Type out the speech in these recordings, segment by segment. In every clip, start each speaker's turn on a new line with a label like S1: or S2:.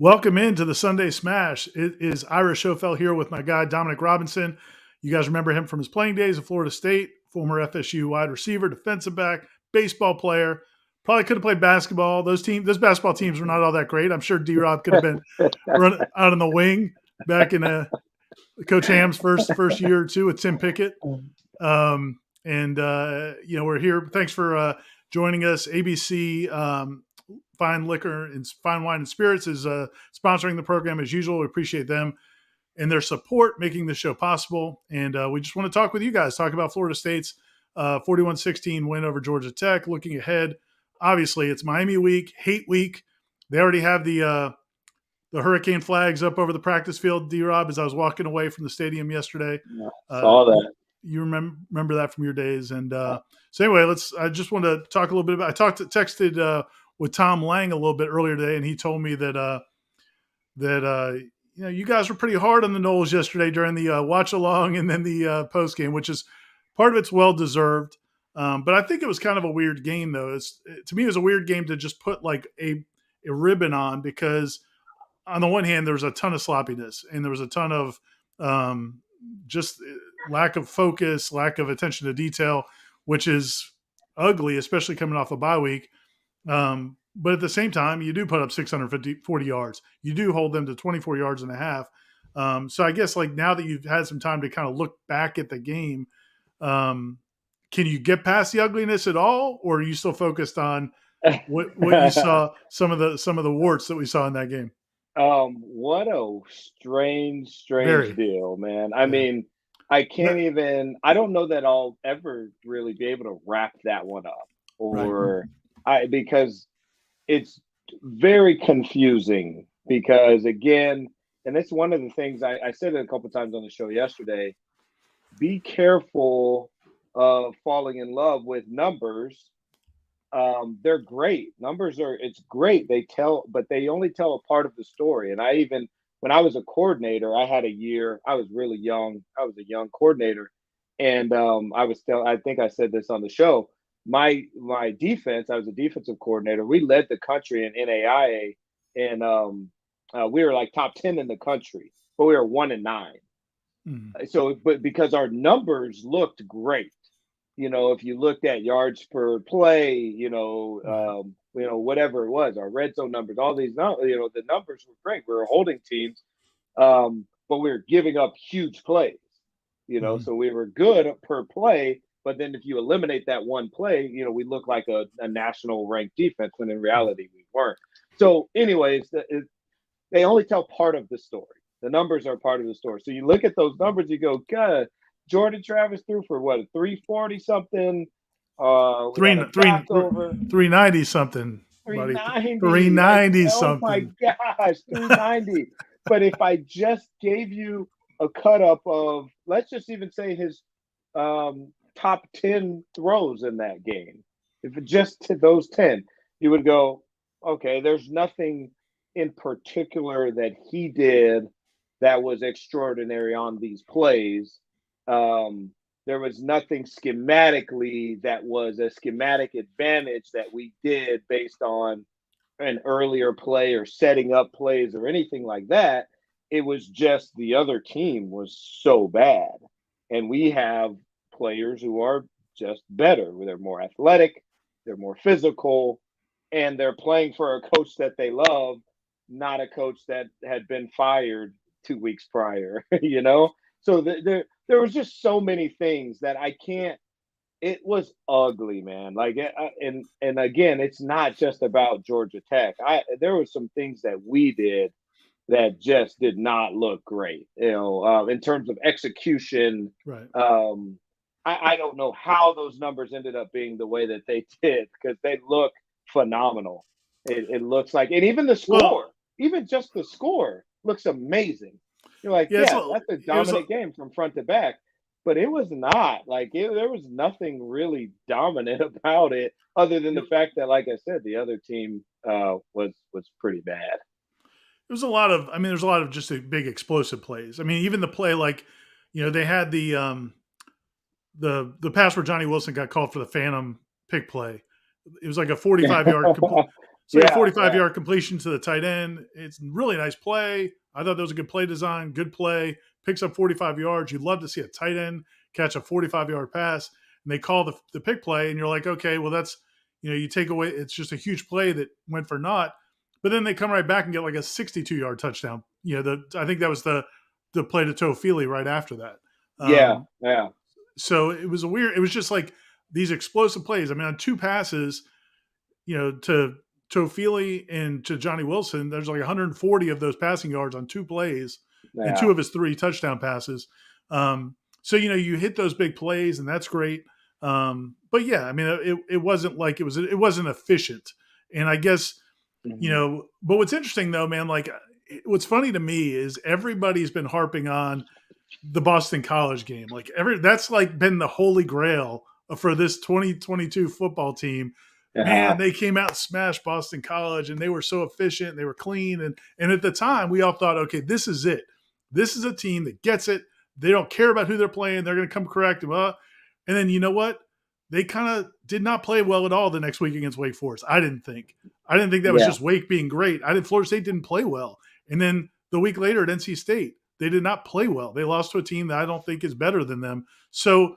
S1: Welcome into the Sunday Smash. It is Ira Schofel here with my guy, Dominic Robinson. You guys remember him from his playing days at Florida State, former FSU wide receiver, defensive back, baseball player. Probably could have played basketball. Those basketball teams were not all that great. I'm sure D-Rob could have been running out on the wing back in Coach Ham's first year or two with Tim Pickett. We're here. Thanks for joining us. ABC Fine Liquor and Fine Wine and Spirits is sponsoring the program as usual. We appreciate them and their support making this show possible. And we just want to talk with you guys, talk about Florida State's 41-16 win over Georgia Tech. Looking ahead, obviously it's Miami week, hate week. They already have the hurricane flags up over the practice field, D-Rob, as I was walking away from the stadium yesterday.
S2: Saw that.
S1: You remember that from your days. And so anyway, I just want to talk a little bit about, texted with Tom Lang a little bit earlier today, and he told me that you guys were pretty hard on the Noles yesterday during the watch along and then the post game, which is part of it's well deserved. But I think it was kind of a weird game, though. To me, it was a weird game to just put like a ribbon on, because on the one hand, there was a ton of sloppiness and there was a ton of just lack of focus, lack of attention to detail, which is ugly, especially coming off a bye week. But at the same time, you do put up 640 yards. You do hold them to 24 yards and a half. So I guess like now that you've had some time to kind of look back at the game, can you get past the ugliness at all? Or are you still focused on what you saw, some of the warts that we saw in that game?
S2: What a strange deal, man. I mean, I don't know that I'll ever really be able to wrap that one up, because it's very confusing, because again, and it's one of the things I said it a couple times on the show yesterday, be careful of falling in love with numbers. They're great. It's great. But they only tell a part of the story. And when I was a coordinator, I had a year, I was really young. I was a young coordinator. And I think I said this on the show. My defense, I was a defensive coordinator. We led the country in NAIA, and we were like top 10 in the country, but we were 1-9. Mm-hmm. So, but because our numbers looked great, if you looked at yards per play, whatever it was, our red zone numbers, all these, the numbers were great. We were holding teams, but we were giving up huge plays, mm-hmm. So we were good per play. But then if you eliminate that one play, we look like a national ranked defense, when in reality we weren't. So anyways, they only tell part of the story. The numbers are part of the story. So you look at those numbers, you go, God, Jordan Travis threw for what, 340 something?
S1: 390 something. 390 something.
S2: Oh my gosh, 390. But if I just gave you a cut up of, let's just even say his top 10 throws in that game, if it just to those 10, you would go, okay, there's nothing in particular that he did that was extraordinary on these plays. There was nothing schematically that was a schematic advantage that we did based on an earlier play or setting up plays or anything like that. It was just the other team was so bad. And we have players who are just better. They're more athletic, they're more physical, and they're playing for a coach that they love, not a coach that had been fired 2 weeks prior, So there was just so many things that it was ugly, man. Like, and again, it's not just about Georgia Tech. There were some things that we did that just did not look great, in terms of execution.
S1: Right.
S2: I don't know how those numbers ended up being the way that they did, because they look phenomenal. It looks like, and even the score, even just the score looks amazing. You're like, that's a dominant game from front to back. But it was not like there was nothing really dominant about it, other than the fact that, like I said, the other team was pretty bad.
S1: There's a lot of just big explosive plays. I mean, even the play, like, they had the pass where Johnny Wilson got called for the phantom pick play. It was like a 45-yard It's like a
S2: Yeah,
S1: 45-yard completion to the tight end. It's really nice play. I thought that was a good play design, good play. Picks up 45 yards. You'd love to see a tight end catch a 45-yard pass, and they call the pick play, and you're like, okay, well, that's, you take away, it's just a huge play that went for naught. But then they come right back and get like a 62-yard touchdown. I think that was the play to Toafili right after that.
S2: yeah, yeah.
S1: So it was just like these explosive plays. I mean, on two passes, to Toafili and to Johnny Wilson, there's like 140 of those passing yards on two plays and two of his three touchdown passes. So, you hit those big plays and that's great. But yeah, I mean, it wasn't like it wasn't efficient. And I guess, but what's interesting though, man, like what's funny to me is everybody's been harping on the Boston College game. Like that's like been the holy grail for this 2022 football team. Man, they came out and smashed Boston College, and they were so efficient, they were clean, and at the time we all thought, okay, this is it. This is a team that gets it. They don't care about who they're playing. They're going to come correct them up. And then you know what? They kind of did not play well at all the next week against Wake Forest. I didn't think that was just Wake being great. Florida State didn't play well. And then the week later at NC State, they did not play well. They lost to a team that I don't think is better than them. So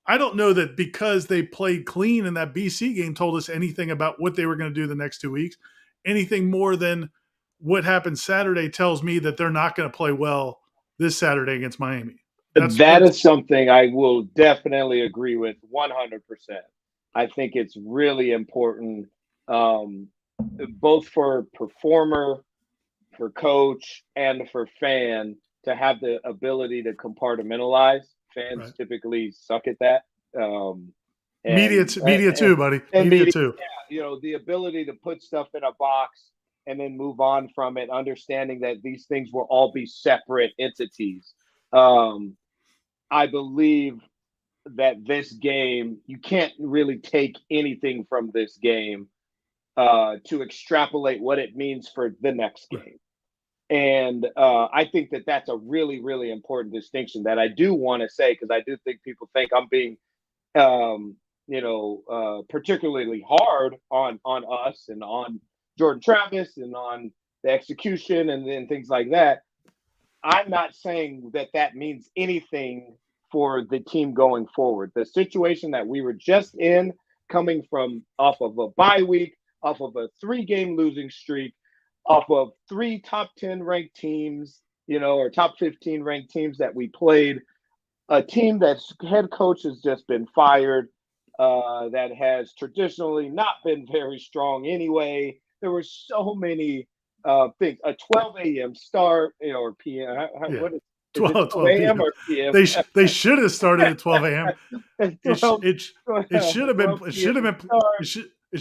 S1: I don't know that because they played clean in that BC game told us anything about what they were going to do the next 2 weeks. Anything more than what happened Saturday tells me that they're not going to play well this Saturday against Miami.
S2: That is something I will definitely agree with 100%. I think it's really important, both for performer, for coach, and for fan to have the ability to compartmentalize. Fans typically suck at that.
S1: Media too, buddy. Media too.
S2: Yeah, the ability to put stuff in a box and then move on from it, understanding that these things will all be separate entities. I believe that this game, you can't really take anything from this game to extrapolate what it means for the next game. And I think that that's a really, really important distinction that I do want to say, because I do think people think I'm being, particularly hard on us and on Jordan Travis and on the execution and then things like that. I'm not saying that means anything for the team going forward. The situation that we were just in, coming from off of a bye week, off of a 3-game losing streak, off of 3 top 10 ranked teams, or top 15 ranked teams that we played, a team that's head coach has just been fired, that has traditionally not been very strong anyway. There were so many things. A 12 a.m. start, or p.m. What is 12 a.m. or p.m.?
S1: They should have started at 12 a.m. It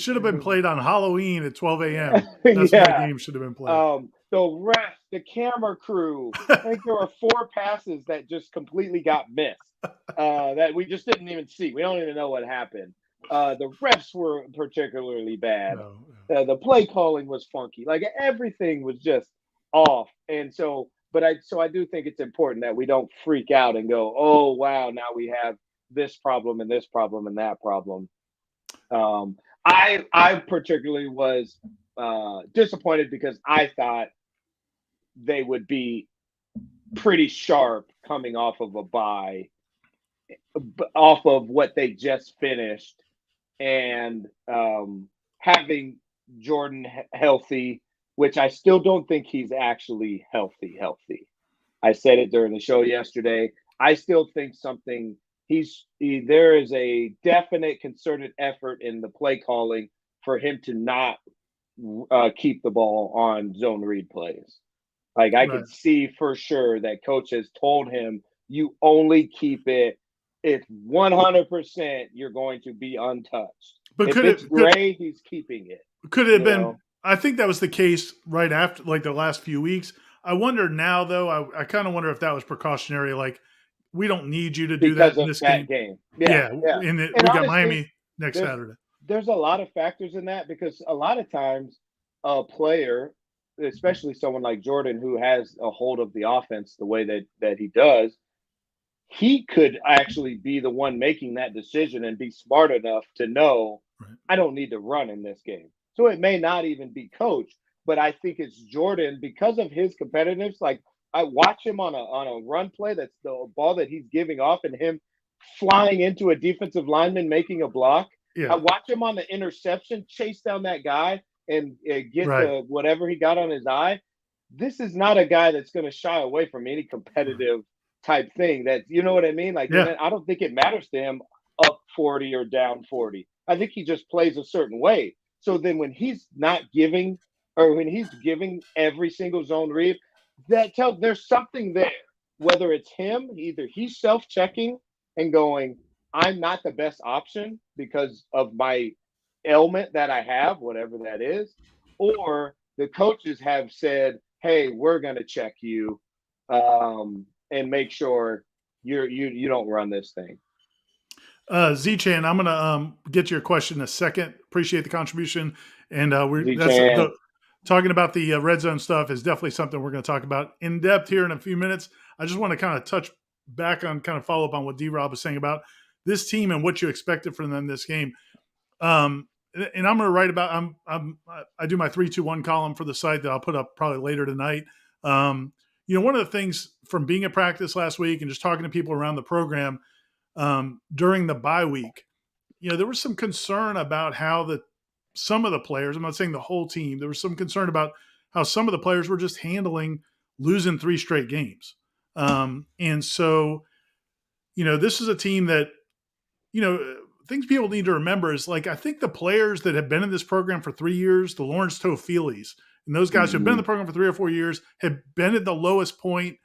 S1: should have been played on Halloween at 12 a.m. That's when that game should have been played.
S2: The refs, the camera crew. I think there were 4 passes that just completely got missed that we just didn't even see. We don't even know what happened. The refs were particularly bad. The play calling was funky. Like everything was just off. And so, I do think it's important that we don't freak out and go, oh, wow, now we have this problem and this problem and that problem. I particularly was disappointed because I thought they would be pretty sharp coming off of a bye, off of what they just finished, and having Jordan healthy, which I still don't think he's actually healthy. I said it during the show yesterday. I still think there is a definite concerted effort in the play calling for him to not keep the ball on zone read plays. Like I could see for sure that coach has told him, you only keep it if 100% you're going to be untouched. But if it's gray, he's keeping it.
S1: Could it have been? I think that was the case right after, like the last few weeks. I wonder now, though. I kind of wonder if that was precautionary. Like, we don't need you to do that in this game. Yeah. And we got Miami next Saturday.
S2: There's a lot of factors in that, because a lot of times a player, especially someone like Jordan, who has a hold of the offense the way that he does, he could actually be the one making that decision and be smart enough to know, I don't need to run in this game. So it may not even be coach, but I think it's Jordan because of his competitiveness. Like I watch him on a run play that's the ball that he's giving off and him flying into a defensive lineman making a block. I
S1: Yeah.
S2: watch him on the interception chase down that guy and get
S1: Right.
S2: the whatever he got on his eye. This is not a guy that's going to shy away from any competitive type thing. That you know what I mean? Like, and
S1: Yeah.
S2: I don't think it matters to him up 40 or down 40. I think he just plays a certain way. So then when he's not giving or when he's giving every single zone read, that tells there's something there. Whether it's him, either he's self-checking and going, I'm not the best option because of my ailment that I have, whatever that is, or the coaches have said, "Hey, we're going to check you and make sure you don't run this thing."
S1: Z-Chan, I'm gonna get to your question in a second. Appreciate the contribution, and
S2: Z-Chan.
S1: talking about the red zone stuff is definitely something we're going to talk about in depth here in a few minutes. I just want to kind of touch back on, kind of follow up on what D-Rob was saying about this team and what you expected from them this game. And I'm going to write about. I do my 3-2-1 column for the site that I'll put up probably later tonight. One of the things from being at practice last week and just talking to people around the program during the bye week, there was some concern about how some of the players, I'm not saying the whole team, there was some concern about how some of the players were just handling losing 3 straight games. And so, this is a team that, things people need to remember is like, I think the players that have been in this program for 3 years, the Lawrence Tofilis, and those guys who have been in the program for 3 or 4 years have been at the lowest point.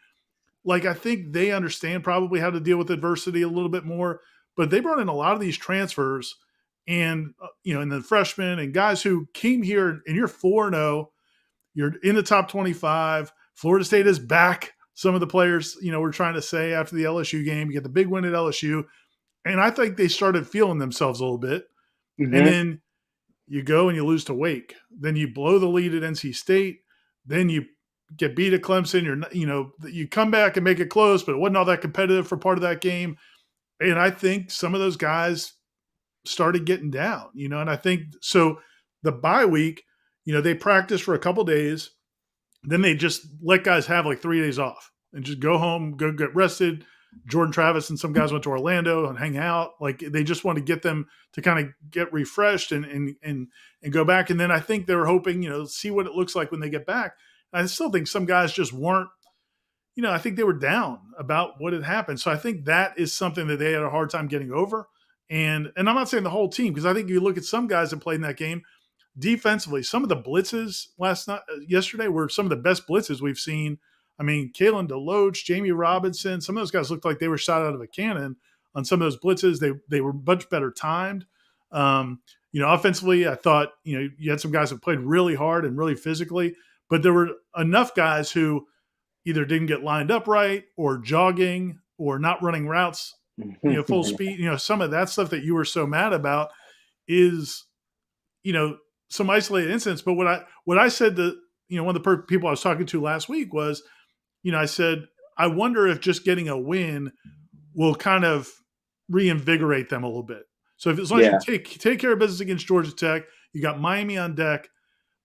S1: Like, I think they understand probably how to deal with adversity a little bit more, but they brought in a lot of these transfers and, and the freshmen and guys who came here and you're 4-0, you're in the top 25. Florida State is back. Some of the players, we're trying to say after the LSU game, you get the big win at LSU. And I think they started feeling themselves a little bit. And then you go and you lose to Wake. Then you blow the lead at NC State. Then you get beat at Clemson. You come back and make it close, but it wasn't all that competitive for part of that game. And I think some of those guys started getting down, and I think so the bye week, they practiced for a couple days. Then they just let guys have like 3 days off and just go home, go get rested. Jordan Travis and some guys went to Orlando and hang out. Like they just want to get them to kind of get refreshed and go back. And then I think they were hoping, see what it looks like when they get back. I still think some guys just weren't, I think they were down about what had happened. So I think that is something that they had a hard time getting over. And I'm not saying the whole team, because I think you look at some guys that played in that game defensively, some of the blitzes yesterday were some of the best blitzes we've seen. I mean, Kalen DeLoach, Jamie Robinson, some of those guys looked like they were shot out of a cannon on some of those blitzes. They were much better timed. Offensively, I thought, you had some guys that played really hard and really physically, but there were enough guys who either didn't get lined up right or jogging or not running routes, full speed. Some of that stuff that you were so mad about is, some isolated incidents. But what I said to, one of the people I was talking to last week was, I said, I wonder if just getting a win will kind of reinvigorate them a little bit. So as long as you take care of business against Georgia Tech, you got Miami on deck.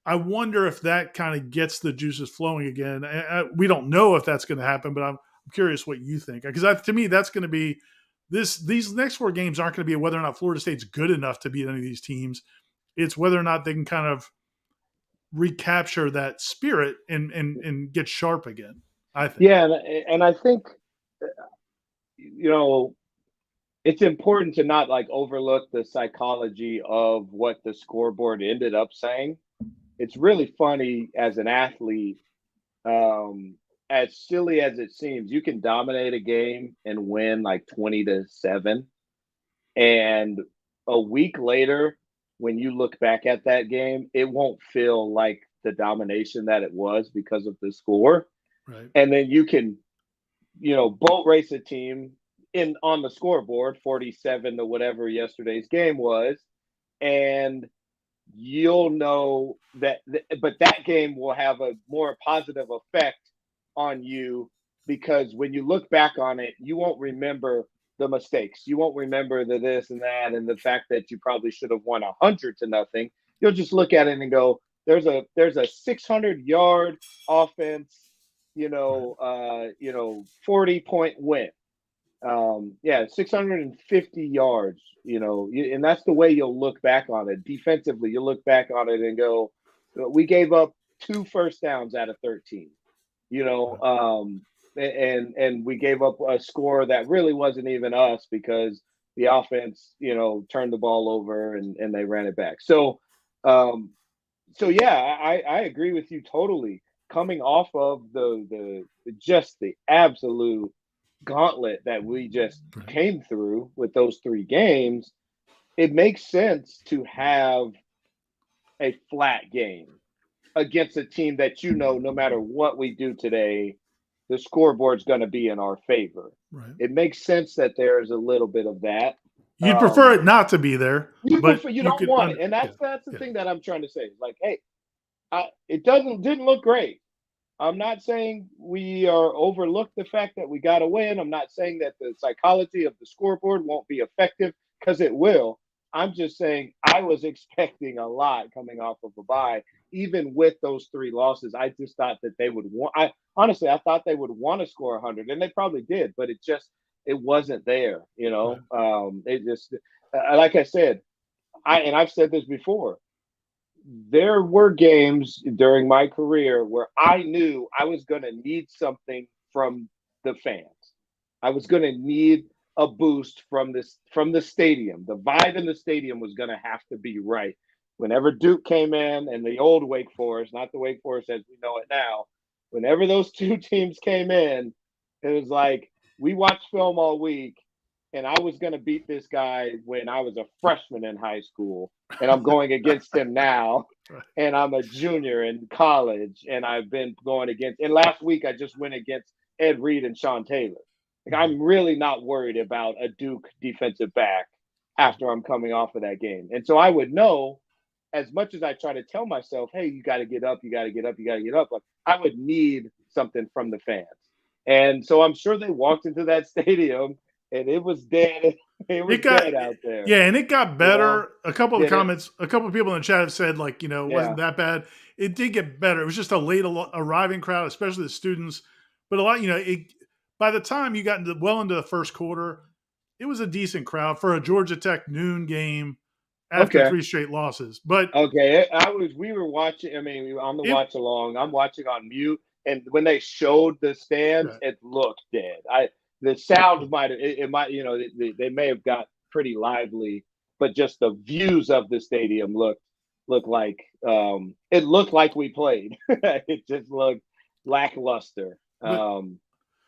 S1: I wonder if that kind of gets the juices flowing again. We don't know if that's going to happen, but I'm curious what you think. Because to me, that's going to be these next 4 games aren't going to be whether or not Florida State's good enough to beat any of these teams. It's whether or not they can kind of recapture that spirit and get sharp again, I think.
S2: Yeah, and I think, it's important to not like overlook the psychology of what the scoreboard ended up saying. It's really funny as an athlete, as silly as it seems, you can dominate a game and win like 20-7. And a week later, when you look back at that game, it won't feel like the domination that it was because of the score.
S1: Right.
S2: And then you can, boat race a team on the scoreboard, 47 to whatever yesterday's game was. And you'll know that, but that game will have a more positive effect on you because when you look back on it, you won't remember the mistakes. You won't remember the this and that and the fact that you probably should have won 100-0. you'll just look at it and go, there's a 600-yard offense, 40-point win. Yeah, 650 yards, and that's the way you'll look back on it. Defensively, you'll look back on it and go, we gave up 2 first downs out of 13, you know,
S1: Right.
S2: and we gave up a score that really wasn't even us because the offense, turned the ball over and they ran it back. Um, so yeah, I agree with you totally. Coming off of the just the absolute gauntlet that we just
S1: Right.
S2: came through with those 3 games, it makes sense to have a flat game against a team that no matter what we do today, the scoreboard's going to be in our favor.
S1: Right.
S2: It makes sense that there's a little bit of that.
S1: You'd prefer it not to be there,
S2: You
S1: but
S2: prefer, you
S1: you
S2: don't
S1: could
S2: want it, and
S1: yeah.
S2: that's the
S1: Yeah.
S2: thing that I'm trying to say. Like, hey, it didn't look great. I'm not saying we are overlooked the fact that we got to win. I'm not saying that the psychology of the scoreboard won't be effective because it will. I'm just saying I was expecting a lot coming off of a bye. Even with those 3 losses, I just thought that they would want. I honestly, I thought they would want to score 100, and they probably did, but it wasn't there.
S1: Right.
S2: It just like I said, I've said this before, there were games during my career where I knew I was going to need something from the fans. I was going to need a boost from the stadium. The vibe in the stadium was going to have to be right. Whenever Duke came in and the old Wake Forest, not the Wake Forest as we know it now, whenever those 2 teams came in, it was like we watched film all week and I was going to beat this guy when I was a freshman in high school and I'm going against him now
S1: Right.
S2: and I'm a junior in college, and I've been going against. And last week I just went against Ed Reed and Sean Taylor. Like,
S1: Mhm.
S2: I'm really not worried about a Duke defensive back after I'm coming off of that game, and so I would know. As much as I try to tell myself, "Hey, you got to get up, you got to get up, you got to get up," like I would need something from the fans, and so I'm sure they walked into that stadium and it was dead. It
S1: It
S2: was
S1: got
S2: dead out there.
S1: yeah, and it got
S2: You know,
S1: better. A couple of the
S2: did it?
S1: comments, a couple of people in the chat have said like, it wasn't
S2: Yeah.
S1: that bad. It did get better. It was just a late arriving crowd, especially the students. But a lot, by the time you got into the first quarter, it was a decent crowd for a Georgia Tech noon game after
S2: Okay.
S1: 3 straight losses. But
S2: Okay, we were watching. I mean, we were on the
S1: it
S2: watch along. I'm watching on mute, and when they showed the stands,
S1: yeah,
S2: it looked dead. The sound might have, it might, they may have got pretty lively, but just the views of the stadium looked like it looked like we played. It just looked lackluster.
S1: but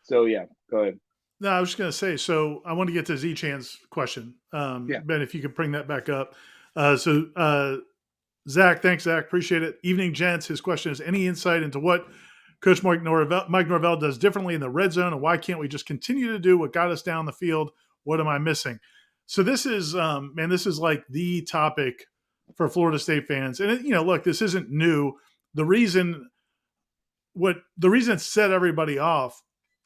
S2: So yeah, go ahead.
S1: no, I was just going to say. So I want to get to Z Chan's question,
S2: Yeah.
S1: Ben. If you could bring that back up. Zach, thanks, Zach. Appreciate it. Evening, gents. His question is: any insight into what Coach Mike Norvell does differently in the red zone, and why can't we just continue to do what got us down the field? What am I missing? So this is, this is like the topic for Florida State fans. And look, this isn't new. The reason the reason it set everybody off,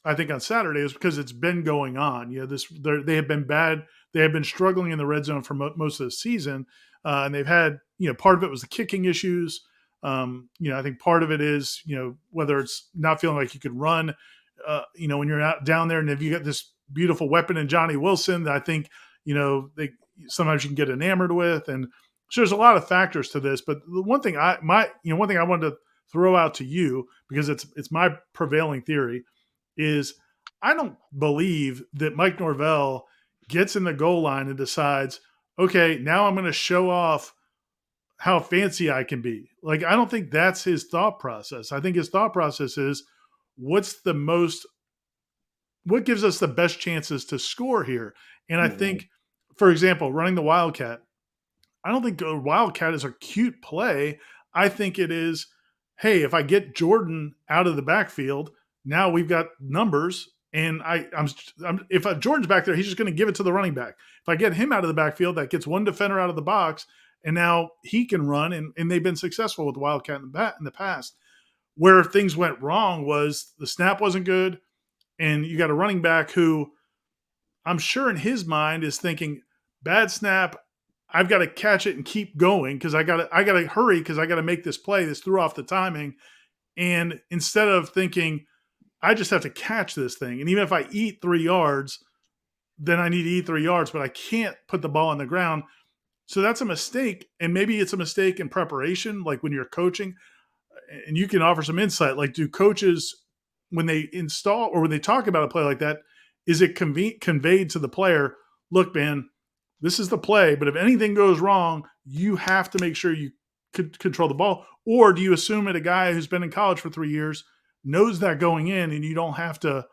S1: I think, on Saturday is because it's been going on. They have been bad. They have been struggling in the red zone for most of the season, and they've had part of it was the kicking issues. I think part of it is whether it's not feeling like you could run. When you're out down there, and if you got this beautiful weapon in Johnny Wilson, that I think they sometimes you can get enamored with, and so there's a lot of factors to this. But the one thing one thing I wanted to throw out to you, because it's my prevailing theory, is I don't believe that Mike Norvell gets in the goal line and decides, okay, now I'm going to show off how fancy I can be. Like, I don't think that's his thought process. I think his thought process is what gives us the best chances to score here. And I
S2: Mm-hmm.
S1: think, for example, running the Wildcat, I don't think a Wildcat is a cute play. I think it is, hey, if I get Jordan out of the backfield, now we've got numbers. And if Jordan's back there, he's just going to give it to the running back. If I get him out of the backfield, that gets one defender out of the box, and now he can run. And they've been successful with the Wildcat in the past. Where things went wrong was the snap wasn't good, and you got a running back who I'm sure in his mind is thinking, bad snap, I've got to catch it and keep going because I got to hurry because I got to make this play. This threw off the timing. And instead of thinking, I just have to catch this thing. And even if I eat 3 yards, then I need to eat 3 yards, but I can't put the ball on the ground. So that's a mistake. And maybe it's a mistake in preparation, like when you're coaching. And you can offer some insight. Like, do coaches, when they install or when they talk about a play like that, is it conveyed to the player, look, man, this is the play, but if anything goes wrong, you have to make sure you could control the ball? Or do you assume that a guy who's been in college for 3 years knows that going in and you don't have to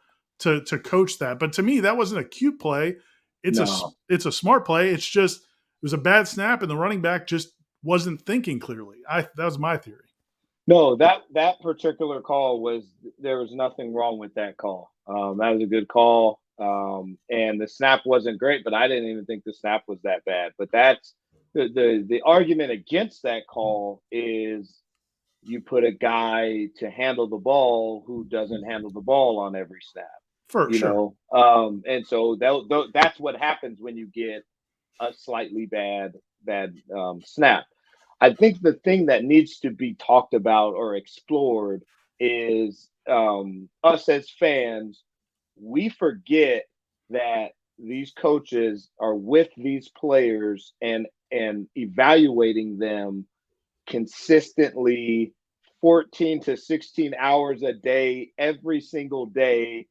S1: coach that? But to me, that wasn't a cute play. It's a smart play. It's just it was a bad snap and the running back just wasn't thinking clearly. That was my theory.
S2: No, that particular call there was nothing wrong with that call. That was a good call. And the snap wasn't great, but I didn't even think the snap was that bad. But that's the argument against that call is you put a guy to handle the ball who doesn't handle the ball on every snap.
S1: For sure.
S2: And so that's what happens when you get a slightly bad snap. I think the thing that needs to be talked about or explored is us as fans. We forget that these coaches are with these players and evaluating them consistently 14 to 16 hours a day, every single day,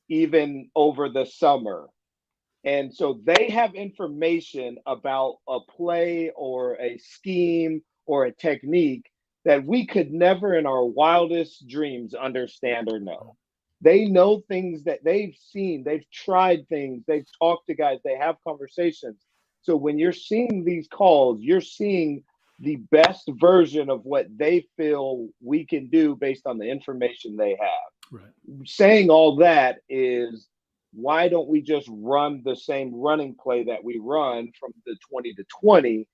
S2: even over the summer. And so they have information about a play or a scheme or a technique that we could never in our wildest dreams understand or know. They know things that they've seen, they've tried things, they've talked to guys, they have conversations. So when you're seeing these calls, you're seeing the best version of what they feel we can do based on the information they have.
S1: Right.
S2: Saying all that is, why don't we just run the same running play that we run from the 20 to 20?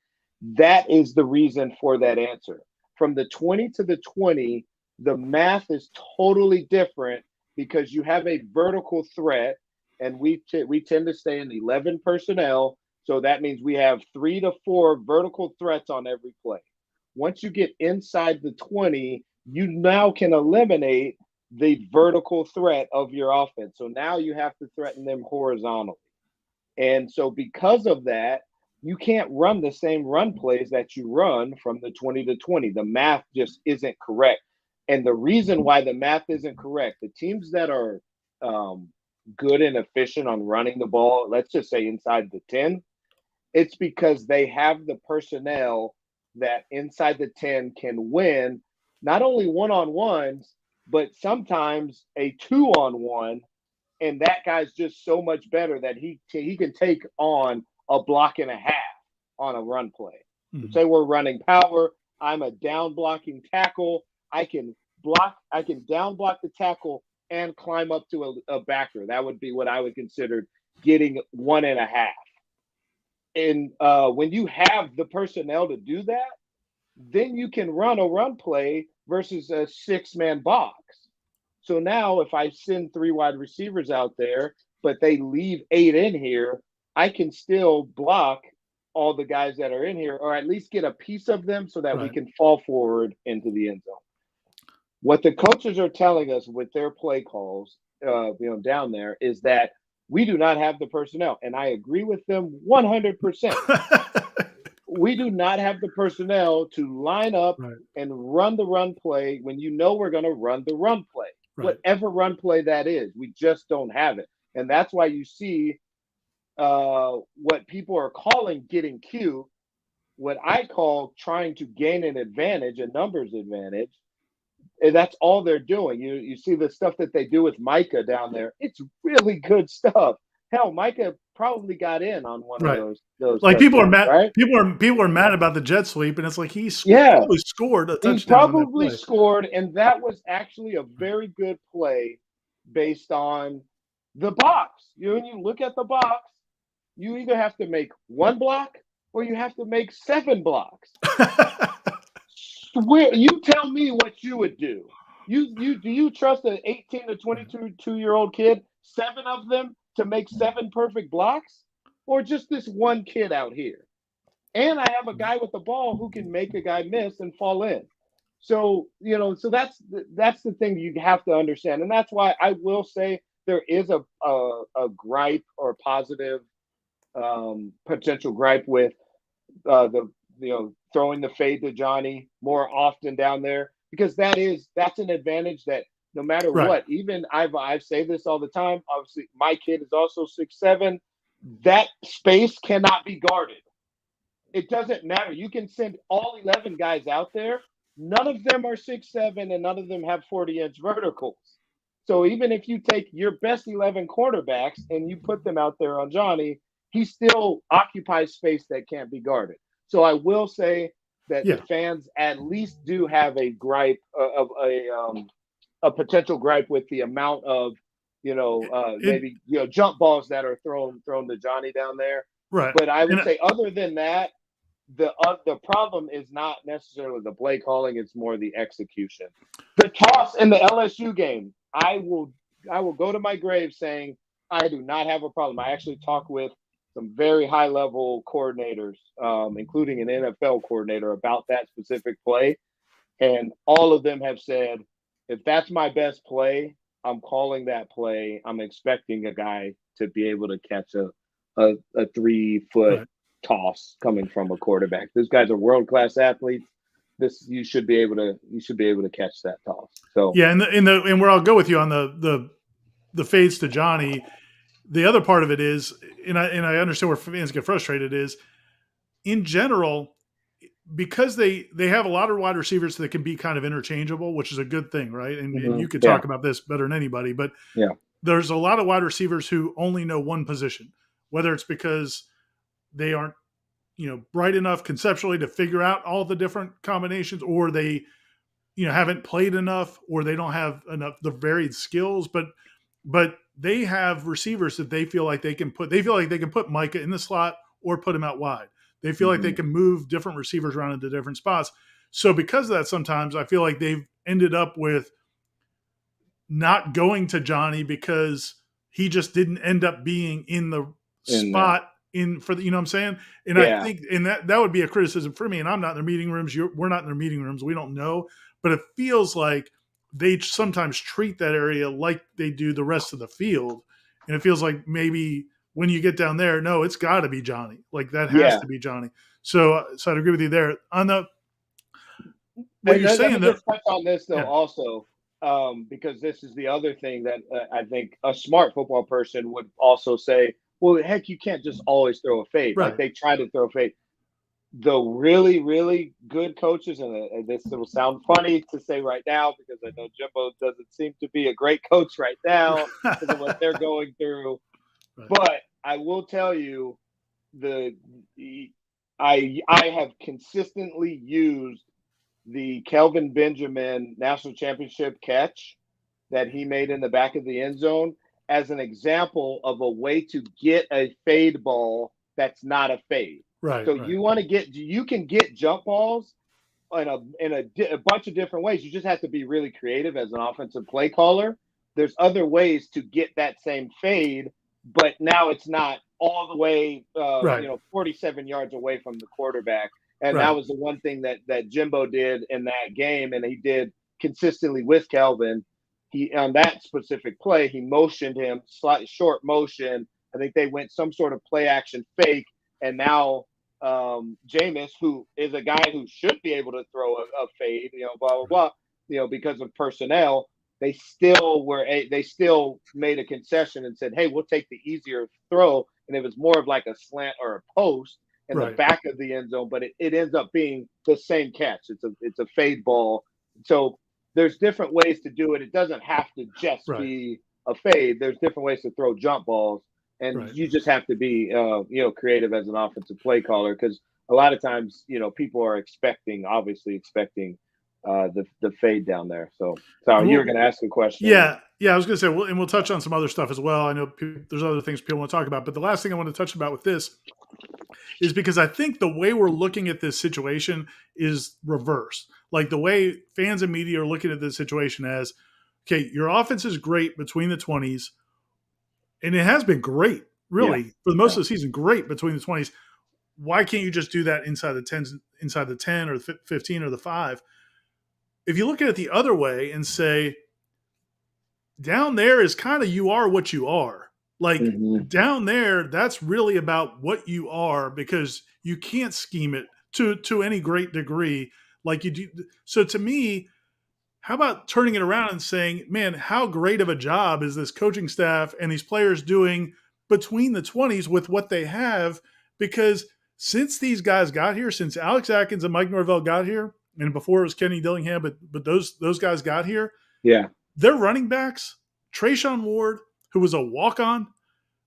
S2: That is the reason for that answer. From the 20 to the 20, the math is totally different because you have a vertical threat, and we tend to stay in 11 personnel. So that means we have 3 to 4 vertical threats on every play. Once you get inside the 20, you now can eliminate the vertical threat of your offense. So now you have to threaten them horizontally. And so because of that, you can't run the same run plays that you run from the 20 to 20. The math just isn't correct. And the reason why the math isn't correct, the teams that are good and efficient on running the ball, let's just say inside the 10, it's because they have the personnel that inside the 10 can win not only one-on-ones, but sometimes a 2-on-1, and that guy's just so much better that he can take on a block and a half on a run play. Mm-hmm. Say we're running power, I'm a down blocking tackle, I can down block the tackle and climb up to a backer. That would be what I would consider getting 1.5. And when you have the personnel to do that, then you can run a run play versus a 6-man box. So now if I send 3 wide receivers out there, but they leave 8 in here, I can still block all the guys that are in here, or at least get a piece of them so that we can fall forward into the end zone. What the coaches are telling us with their play calls, down there, is that we do not have the personnel. And I agree with them 100%. We do not have the personnel to line up and run the run play when you know we're going to run the run play. Whatever run play that is, we just don't have it. And that's why you see what people are calling getting cute, what I call trying to gain an advantage, a numbers advantage. And that's all they're doing. You see the stuff that they do with Micah down there. It's really good stuff. Hell, Micah probably got in on one of those.
S1: Like people are mad. Right? People are mad about the jet sweep, and it's like he probably scored a touchdown.
S2: He probably scored, and that was actually a very good play based on the box. When you look at the box, you either have to make 1 block or you have to make 7 blocks. You tell me what you would do. Do you trust an 18 to 22-year-old kid, 7 of them, to make 7 perfect blocks, or just this one kid out here? and I have a guy with the ball who can make a guy miss and fall in. So so that's the thing you have to understand, and that's why I will say there is a gripe or positive potential gripe with the throwing the fade to Johnny more often down there, because that's an advantage that no matter
S1: Right.
S2: what, even I say this all the time. Obviously, my kid is also 6'7". That space cannot be guarded. It doesn't matter. You can send all 11 guys out there. None of them are 6'7", and none of them have 40-inch verticals. So even if you take your best 11 quarterbacks and you put them out there on Johnny, he still occupies space that can't be guarded. So I will say that
S1: Yeah.
S2: the fans at least do have a gripe of a potential gripe with the amount of
S1: It
S2: maybe jump balls that are thrown to Johnny down there.
S1: right.
S2: But I
S1: And
S2: would say other than that, the problem is not necessarily the play calling; it's more the execution. The toss in the LSU game, I will go to my grave saying I do not have a problem. I actually talked with some very high level coordinators, including an NFL coordinator, about that specific play, and all of them have said, if that's my best play, I'm calling that play. I'm expecting a guy to be able to catch a 3 foot
S1: right.
S2: toss coming from a quarterback. These guys are world class athletes. You should be able to catch that toss. So
S1: Yeah, and where I'll go with you on the fades to Johnny. The other part of it is, and I understand where fans get frustrated is, in general, because they have a lot of wide receivers that can be kind of interchangeable, which is a good thing, right? And you could
S2: yeah,
S1: talk about this better than anybody, but
S2: yeah,
S1: there's a lot of wide receivers who only know one position, whether it's because they aren't bright enough conceptually to figure out all the different combinations, or they haven't played enough, or they don't have enough the varied skills, but they have receivers that they feel like they can put Micah in the slot or put him out wide. They feel like they
S2: hmm
S1: can move different receivers around into different spots. So because of that, sometimes I feel like they've ended up with not going to Johnny because he just didn't end up being in the
S2: in there,
S1: spot in for the, what I'm saying? And I
S2: yeah,
S1: think, and that would be a criticism for me. And I'm not in their meeting rooms. We're not in their meeting rooms. We don't know, but it feels like they sometimes treat that area like they do the rest of the field. And it feels like maybe when you get down there, no, it's got to be Johnny. Like that has
S2: yeah.
S1: to be Johnny. So I'd agree with you there on the what
S2: And
S1: you're
S2: let
S1: saying
S2: me
S1: though.
S2: just touch on this though,
S1: Yeah,
S2: also, because this is the other thing that I think a smart football person would also say. Well, heck, you can't just always throw a fade. Like
S1: right,
S2: they try to throw a fade. The really, really good coaches, and this will sound funny to say right now because I know Jimbo doesn't seem to be a great coach right now because of what they're going through.
S1: right,
S2: But I will tell you, the I have consistently used the Kelvin Benjamin national championship catch that he made in the back of the end zone as an example of a way to get a fade ball that's not a fade.
S1: right,
S2: So
S1: right,
S2: you can get jump balls in a bunch of different ways. You just have to be really creative as an offensive play caller. There's other ways to get that same fade, but now it's not all the way,
S1: right,
S2: 47 yards away from the quarterback. And that
S1: right,
S2: was the one thing that Jimbo did in that game, and he did consistently with Kelvin. He on that specific play, he motioned him, slightly short motion. I think they went some sort of play action fake, and now Jameis, who is a guy who should be able to throw a fade, blah blah blah, because of personnel, they still made a concession and said, "Hey, we'll take the easier throw," and it was more of like a slant or a post in the
S1: right,
S2: back of the end zone, but it ends up being the same catch. It's a fade ball. So there's different ways to do it. It doesn't have to just
S1: right,
S2: be a fade. There's different ways to throw jump balls, and
S1: right.
S2: you just have to be creative as an offensive play caller, because a lot of times people are obviously expecting the fade down there. So
S1: And
S2: sorry, you were
S1: we'll,
S2: going to ask a question.
S1: yeah, I was going to say, and we'll touch on some other stuff as well. I know there's other things people want to talk about, but the last thing I want to touch about with this is because I think the way we're looking at this situation is reversed. Like the way fans and media are looking at this situation as, okay, your offense is great between the 20s, and it has been great,
S2: Yeah,
S1: really, for the most
S2: yeah,
S1: of the season, great between the 20s. why can't you just do that inside the 10 or the 15 or the 5? If you look at it the other way and say, down there is kind of you are what you are. Like
S2: Mm-hmm.
S1: down there, that's really about what you are because you can't scheme it to any great degree like you do. So to me, how about turning it around and saying, man, how great of a job is this coaching staff and these players doing between the 20s with what they have? Because since these guys got here, since Alex Atkins and Mike Norvell got here, and before it was Kenny Dillingham, but those guys got here,
S2: Yeah.
S1: their running backs, Trayshawn Ward, who was a walk-on,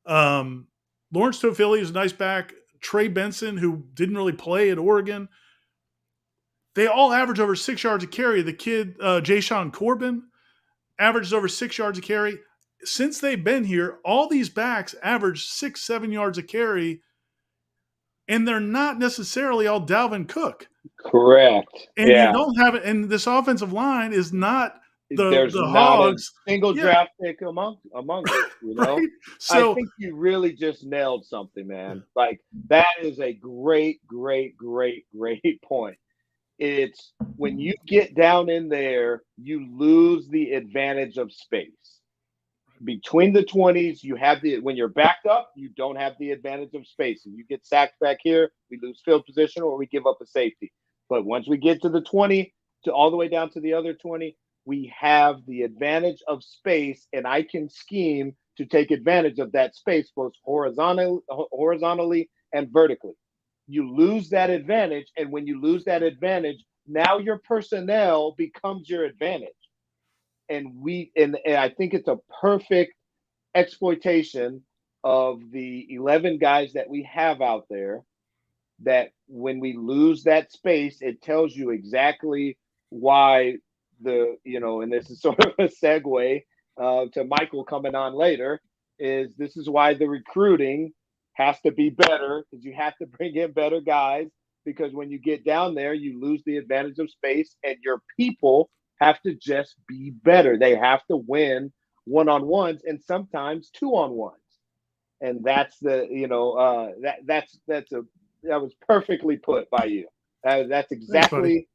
S1: Lawrence Toafili is a nice back, Trey Benson, who didn't really play at Oregon, they all average over 6 yards a carry. The kid, Jay-Sean Corbin, averages over 6 yards a carry. Since they've been here, all these backs average 6-7 yards a carry, and they're not necessarily all Dalvin Cook.
S2: Correct.
S1: And you
S2: Yeah.
S1: don't have it. And this offensive line is not
S2: There's
S1: the
S2: not
S1: Hogs.
S2: a single draft pick among it, you know?
S1: Right?
S2: I
S1: So
S2: think you really just nailed something, man. Like that is a great point. It's when you get down in there, you lose the advantage of space. Between the 20s, you have when you're backed up, you don't have the advantage of space. If you get sacked back here, we lose field position or we give up a safety. But once we get to the 20 to all the way down to the other 20, we have the advantage of space, and I can scheme to take advantage of that space both horizontally and vertically. You lose that advantage, and when you lose that advantage, now your personnel becomes your advantage. And I think it's a perfect exploitation of the 11 guys that we have out there, that when we lose that space, it tells you exactly why and this is sort of a segue to Michael coming on later, this is why the recruiting has to be better, because you have to bring in better guys, because when you get down there, you lose the advantage of space, and your people have to just be better. They have to win one-on-ones and sometimes two-on-ones. And that's that was perfectly put by you. That's exactly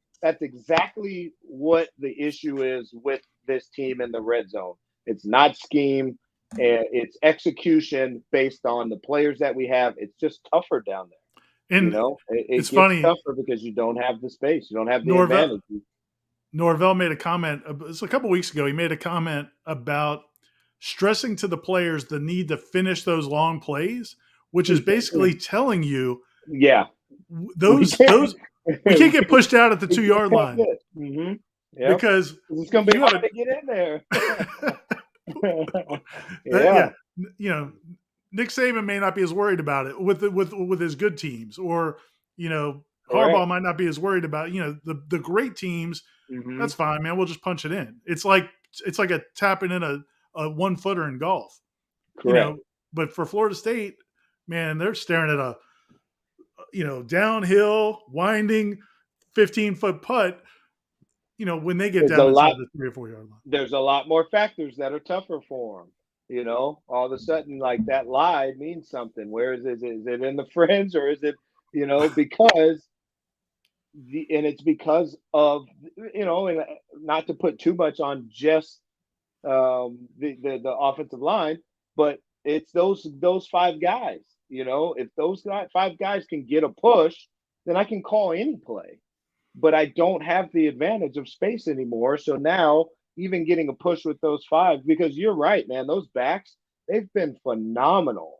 S2: what the issue is with this team in the red zone. It's not scheme, it's execution based on the players that we have. It's just tougher down there.
S1: and
S2: It
S1: it's
S2: gets
S1: funny.
S2: tougher because you don't have the space. You don't have the
S1: Norvell,
S2: advantage.
S1: Norvell made a comment. It's a couple weeks ago. He made a comment about stressing to the players the need to finish those long plays, which is basically telling you,
S2: yeah,
S1: those we can't get pushed out at the 2-yard line.
S2: Mm-hmm.
S1: Yep. Because
S2: it's going to be hard to get in there.
S1: Nick Saban may not be as worried about it with his good teams, or Harbaugh might not be as worried about the great teams. Mm-hmm. That's fine, man. We'll just punch it in. It's like a tapping in a 1-footer in golf.
S2: Correct.
S1: But for Florida State, man, they're staring at a downhill, winding 15-foot putt. When they get down inside the 3 or 4 yard line,
S2: there's a lot more factors that are tougher for them. All of a sudden, like that lie means something. Where is it? Is it in the fringe, or is it, because it's because of, and not to put too much on just the offensive line, but it's those 5 guys. If those 5 guys can get a push, then I can call any play. But I don't have the advantage of space anymore. So now, even getting a push with those 5, because you're right, man, those backs, they've been phenomenal.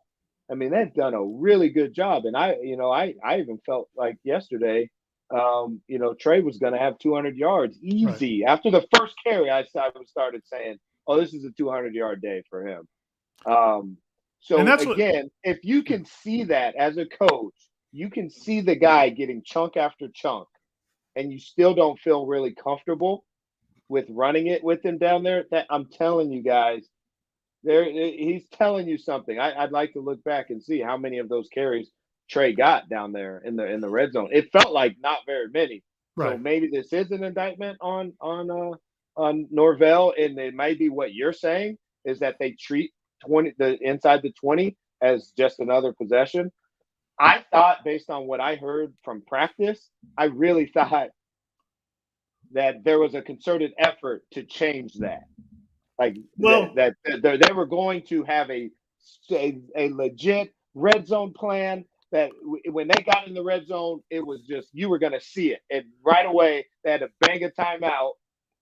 S2: I mean, they've done a really good job. And I even felt like yesterday, Trey was going to have 200 yards easy. Right. After the first carry, I started saying, oh, this is a 200-yard day for him. So again, if you can see that as a coach, you can see the guy getting chunk after chunk, and you still don't feel really comfortable with running it with him down there, that I'm telling you guys, he's telling you something. I'd like to look back and see how many of those carries Trey got down there in the red zone. It felt like not very many. Right. So maybe this is an indictment on Norvell, and it might be what you're saying is that they treat inside the 20 as just another possession. I thought, based on what I heard from practice, I really thought that there was a concerted effort to change that. Like
S1: Well,
S2: they were going to have a legit red zone plan. That when they got in the red zone, it was just you were going to see it, and right away they had to bang a timeout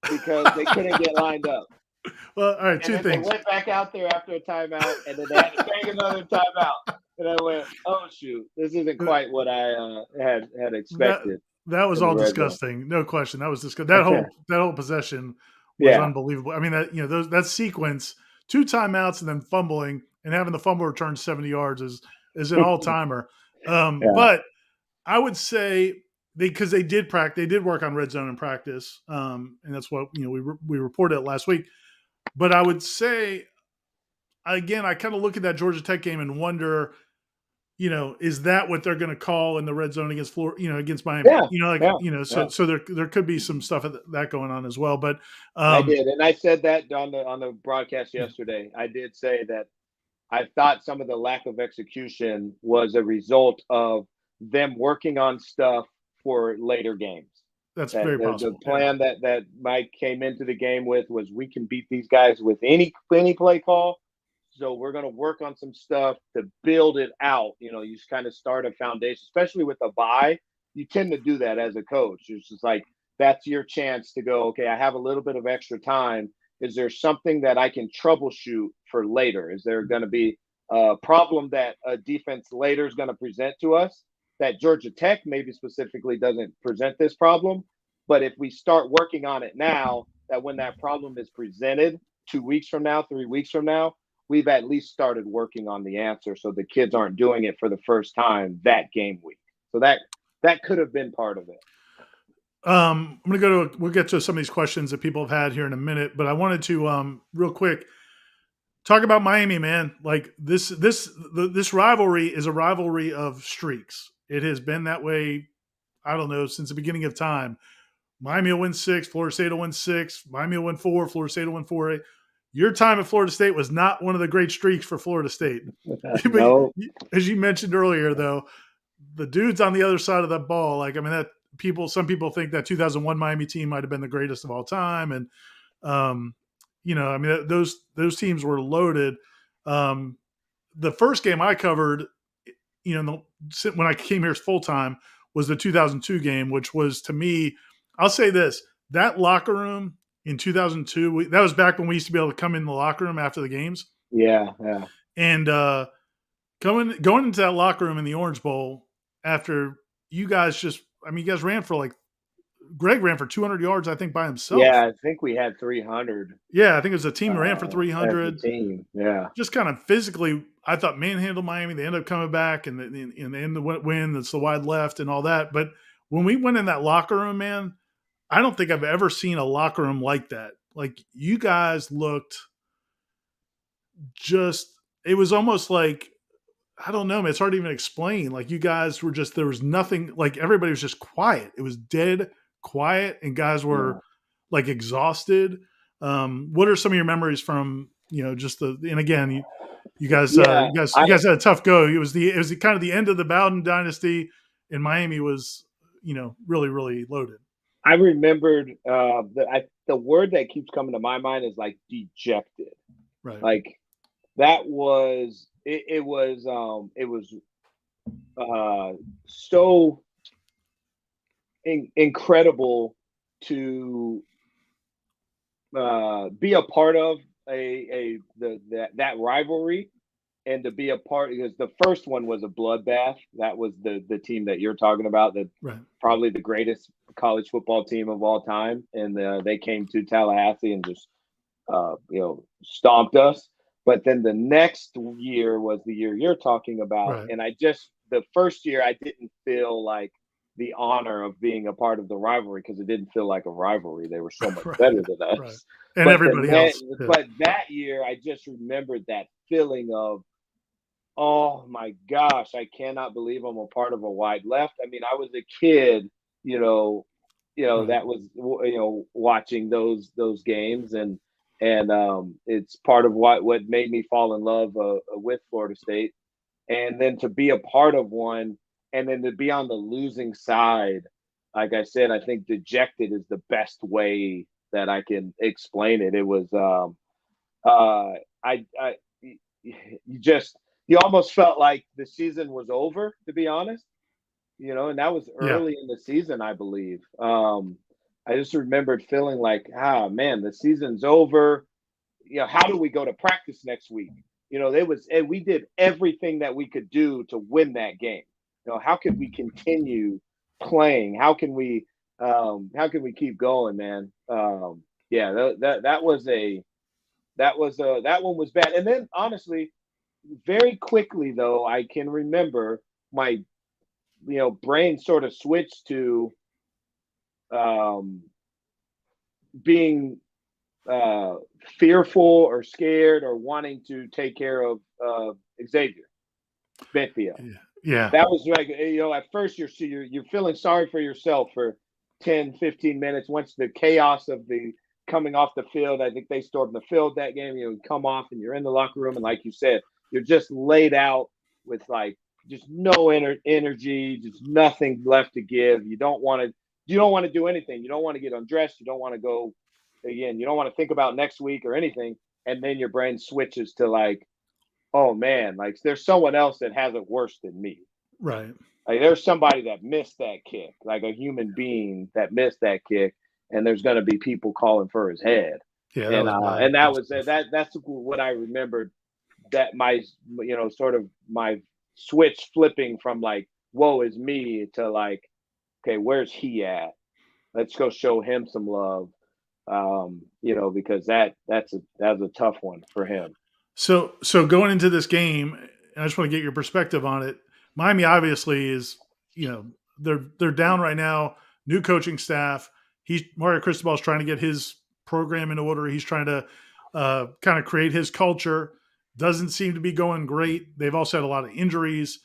S2: because they couldn't get lined up.
S1: well, all right,
S2: And
S1: two
S2: then they
S1: things.
S2: went back out there after a timeout, and then they had to bang another timeout. And I went, "Oh shoot, this isn't quite what I had
S1: That
S2: expected
S1: that was
S2: in the
S1: all
S2: red zone."
S1: disgusting. No question. That was disgusting. That whole possession was
S2: Yeah,
S1: unbelievable. I mean, that sequence, two timeouts and then fumbling and having the fumble return 70 yards is an all timer.
S2: yeah,
S1: But I would say because they did practice, they did work on red zone in practice, and that's what we reported it last week. But I would say again, I kind of look at that Georgia Tech game and wonder, is that what they're going to call in the red zone against Florida, against Miami?
S2: yeah, yeah,
S1: So
S2: yeah.
S1: there could be some stuff of that going on as well. But
S2: I did, and I said that on the broadcast
S1: yeah,
S2: yesterday. I did say that I thought some of the lack of execution was a result of them working on stuff for later games.
S1: that's
S2: That
S1: very
S2: the
S1: possible. Yeah,
S2: plan that Mike came into the game with was we can beat these guys with any play call. So we're going to work on some stuff to build it out. You just kind of start a foundation, especially with a bye. You tend to do that as a coach. It's just like that's your chance to go, okay, I have a little bit of extra time. Is there something that I can troubleshoot for later? Is there going to be a problem that a defense later is going to present to us that Georgia Tech maybe specifically doesn't present this problem? But if we start working on it now, that when that problem is presented 2 weeks from now, 3 weeks from now, we've at least started working on the answer so the kids aren't doing it for the first time that game week. So that could have been part of it.
S1: I'm gonna we'll get to some of these questions that people have had here in a minute, but I wanted to real quick talk about Miami, man. Like this rivalry is a rivalry of streaks. It has been that way. I don't know since the beginning of time. Miami will win 6, Florida State will win 6, Miami will win 4, Florida State will win 4. Your time at Florida State was not one of the great streaks for Florida State. But
S2: No.
S1: as you mentioned earlier, though, the dudes on the other side of that ball, like I mean, some people think that 2001 Miami team might have been the greatest of all time, and um, I mean, those teams were loaded. Um, the first game I covered, when I came here full time, was the 2002 game, which was to me, I'll say this: that locker room in 2002, that was back when we used to be able to come in the locker room after the games,
S2: Yeah, yeah.
S1: and going into that locker room in the Orange Bowl after you guys you guys ran for Greg ran for 200 yards, I think, by himself.
S2: Yeah, I think we had 300
S1: Yeah, I think it was a team that ran for
S2: as a
S1: 300.
S2: team. Yeah.
S1: Just kind of physically, I thought manhandled Miami. They ended up coming back and they end the win. That's the wide left and all that. But when we went in that locker room, man, I don't think I've ever seen a locker room like that. Like you guys looked it was almost like, I don't know, man, it's hard to even explain. Like you guys were there was nothing, like everybody was just quiet. It was dead quiet and guys
S2: Yeah.
S1: were like exhausted. What are some of your memories from, just and again,
S2: Yeah.
S1: you guys had a tough go. It was the kind of the end of the Bowden dynasty, and Miami was, really, really loaded.
S2: I remembered the word that keeps coming to my mind is like dejected.
S1: Right.
S2: Like that was it was so incredible to be a part of that rivalry and to be a part because the first one was a bloodbath. That was the team that you're talking about, that
S1: Right.
S2: probably the greatest college football team of all time, and they came to Tallahassee and just stomped us. But then the next year was the year you're talking about,
S1: Right.
S2: and the first year I didn't feel like the honor of being a part of the rivalry because it didn't feel like a rivalry. They were so much
S1: Right.
S2: better than
S1: Right.
S2: us.
S1: And
S2: But
S1: everybody else. Yeah.
S2: but that year, I just remembered that feeling of, oh my gosh, I cannot believe I'm a part of a wide left. I mean, I was a kid,
S1: Right.
S2: that was watching those games, and it's part of what made me fall in love with Florida State. and then to be a part of one, and then to be on the losing side. Like I said, I think dejected is the best way that I can explain it. It was I you just you almost felt like the season was over, to be honest. And that was
S1: Yeah.
S2: early in the season, I believe. I just remembered feeling like, man, the season's over. How do we go to practice next week? We did everything that we could do to win that game. How could we continue playing? How can we keep going, man? Yeah, that one was bad. And then honestly, very quickly though, I can remember my brain sort of switched to um, being fearful or scared or wanting to take care of Xavier Bethia.
S1: Yeah.
S2: That was like, at first you're feeling sorry for yourself for 10, 15 minutes. Once the chaos of the coming off the field, I think they stormed the field that game. Come off and you're in the locker room, and like you said, you're just laid out with like just no energy, just nothing left to give. You don't want to do anything. You don't want to get undressed. You don't want to go again. You don't want to think about next week or anything. And then your brain switches to like, oh man, like there's someone else that has it worse than me.
S1: Right.
S2: Like there's somebody that missed that kick, like a human being that missed that kick, and there's going to be people calling for his head.
S1: Yeah, that
S2: And
S1: was bad.
S2: and that was that's what I remembered. That my sort of my switch flipping from like woe is me to like, okay, where's he at? Let's go show him some love. Because that's a tough one for him.
S1: So going into this game, and I just want to get your perspective on it. Miami obviously is, they're down right now. New coaching staff. Mario Cristobal's trying to get his program in order. He's trying to kind of create his culture. Doesn't seem to be going great. They've also had a lot of injuries.